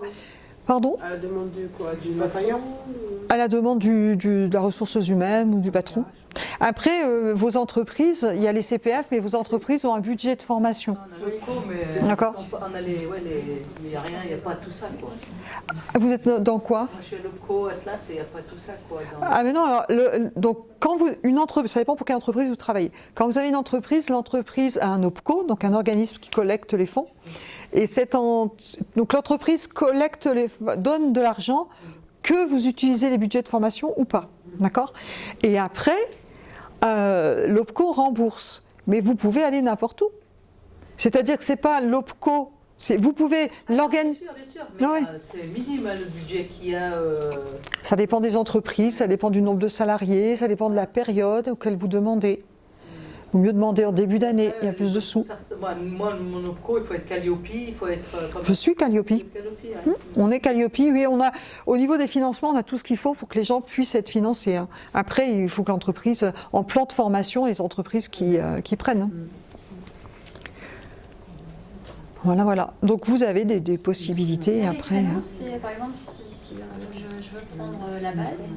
Pardon ? À la demande de quoi? Du patron? À la demande de la ressources humaines ou du patron. Après, vos entreprises, il y a les CPF, mais vos entreprises ont un budget de formation. On a le co, mais d'accord. On a mais il n'y a rien, il n'y a pas tout ça, quoi. Vous êtes dans quoi? Moi, je suis à l'OPCO, Atlas, et il n'y a pas tout ça, quoi. Ah mais non, alors, donc quand une entreprise, ça dépend pour quelle entreprise vous travaillez. Quand vous avez une entreprise, l'entreprise a un OPCO, donc un organisme qui collecte les fonds. Et donc l'entreprise donne de l'argent que vous utilisez les budgets de formation ou pas. D'accord? Et après, l'OPCO rembourse. Mais vous pouvez aller n'importe où. C'est-à-dire que ce n'est pas l'OPCO, vous pouvez l'organiser. Bien sûr, mais c'est minimal le budget qu'il y a. Ça dépend des entreprises, ça dépend du nombre de salariés, ça dépend de la période auquel vous demandez. Il vaut mieux demander en début d'année, il y a plus de sous. Moi, mon OPCO, il faut être Calliope, il faut être... Je suis Calliope. On est Calliope, oui. Au niveau des financements, on a tout ce qu'il faut pour que les gens puissent être financés. Hein. Après, il faut que l'entreprise, en plan de formation, les entreprises qui prennent. Voilà. Donc vous avez des possibilités après. Par exemple, si je veux prendre la base,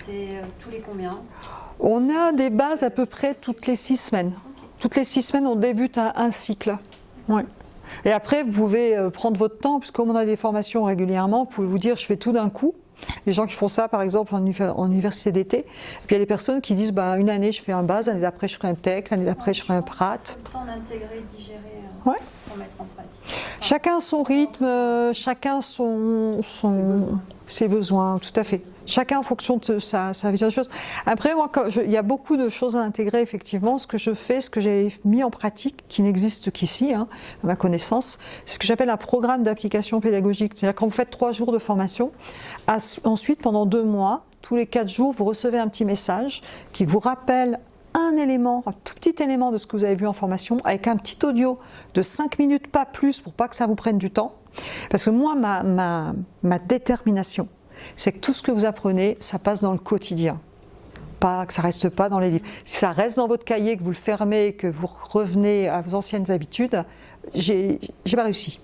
c'est tous les combien? On a des bases à peu près toutes les 6 semaines. Toutes les 6 semaines, on débute un cycle. Ouais. Et après, vous pouvez prendre votre temps, puisque comme on a des formations régulièrement, vous pouvez vous dire, je fais tout d'un coup. Les gens qui font ça, par exemple, en université d'été. Et puis il y a les personnes qui disent, une année, je fais un base, l'année d'après, je ferai un tech, l'année d'après, je ferai un prat. Le temps d'intégrer, digérer, pour mettre en pratique. Chacun son rythme, chacun ses besoins, tout à fait. Chacun en fonction de sa vision des choses. Après, moi, il y a beaucoup de choses à intégrer, effectivement. Ce que je fais, ce que j'ai mis en pratique, qui n'existe qu'ici, à ma connaissance, c'est ce que j'appelle un programme d'application pédagogique. C'est-à-dire quand vous faites 3 jours de formation, ensuite, pendant 2 mois, tous les 4 jours, vous recevez un petit message qui vous rappelle un tout petit élément de ce que vous avez vu en formation, avec un petit audio de 5 minutes, pas plus, pour pas que ça vous prenne du temps. Parce que moi, ma détermination, c'est que tout ce que vous apprenez, ça passe dans le quotidien. Pas que ça reste pas dans les livres. Si ça reste dans votre cahier, que vous le fermez, que vous revenez à vos anciennes habitudes, j'ai pas réussi.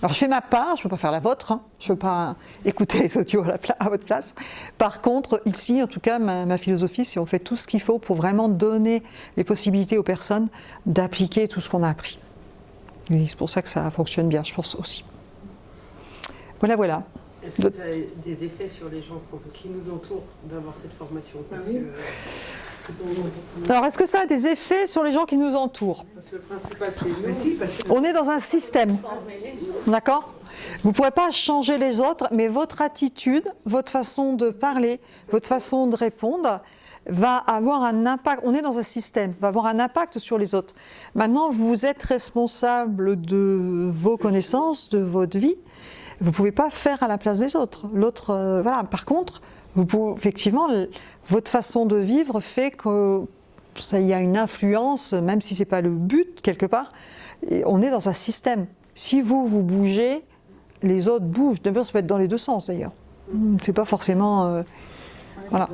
Alors je fais ma part, je ne peux pas faire la vôtre, hein. Je ne peux pas écouter les audios à votre place. Par contre, ici, en tout cas, ma philosophie, c'est on fait tout ce qu'il faut pour vraiment donner les possibilités aux personnes d'appliquer tout ce qu'on a appris. Et c'est pour ça que ça fonctionne bien, je pense aussi. Voilà, voilà. Est-ce que ça a des effets sur les gens qui nous entourent d'avoir cette formation? Parce que Alors, est-ce que ça a des effets sur les gens qui nous entourent? Parce que le principal, c'est nous. Mais si, parce que On est dans un système, d'accord? Vous ne pourrez pas changer les autres, mais votre attitude, votre façon de parler, votre façon de répondre va avoir un impact. On est dans un système, va avoir un impact sur les autres. Maintenant, vous êtes responsable de vos connaissances, de votre vie. Vous ne pouvez pas faire à la place des autres. L'autre, voilà. Par contre, vous pouvez, effectivement, votre façon de vivre fait que il y a une influence, même si ce n'est pas le but quelque part. Et on est dans un système. Si vous bougez, les autres bougent. D'ailleurs, ça peut être dans les deux sens d'ailleurs. C'est pas forcément. Voilà.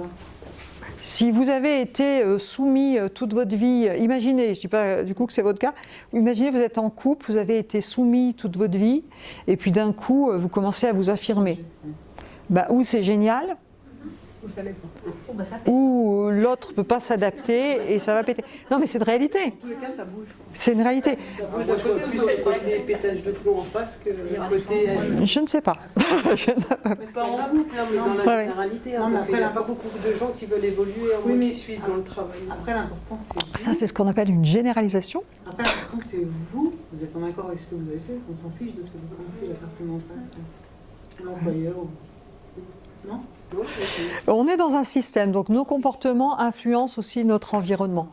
Si vous avez été soumis toute votre vie, imaginez, je ne dis pas du coup que c'est votre cas, imaginez vous êtes en couple, vous avez été soumis toute votre vie, et puis d'un coup vous commencez à vous affirmer. Bah, ou c'est génial, vous savez pas. ou l'autre ne peut pas s'adapter et ça va péter. Non mais c'est une réalité, En tous les cas, ça bouge. c'est une réalité. Ça bouge d'un côté, plus le côté pétage de plomb en face que le côté. Je ne sais pas. Pas en couple, hein, mais dans la Ouais. généralité. Non, Hein, mais parce qu'il après, n'y a pas beaucoup de gens qui veulent évoluer Oui, mais- qui suivent dans le travail. Après, l'important, c'est Ça c'est ce qu'on appelle une généralisation. Après, l'important, c'est vous. Vous êtes en accord avec ce que vous avez fait. On s'en fiche de ce que vous pensez, la personne en face, l'employeur. Non? Non, c'est- On est dans un système, donc nos comportements influencent aussi notre environnement.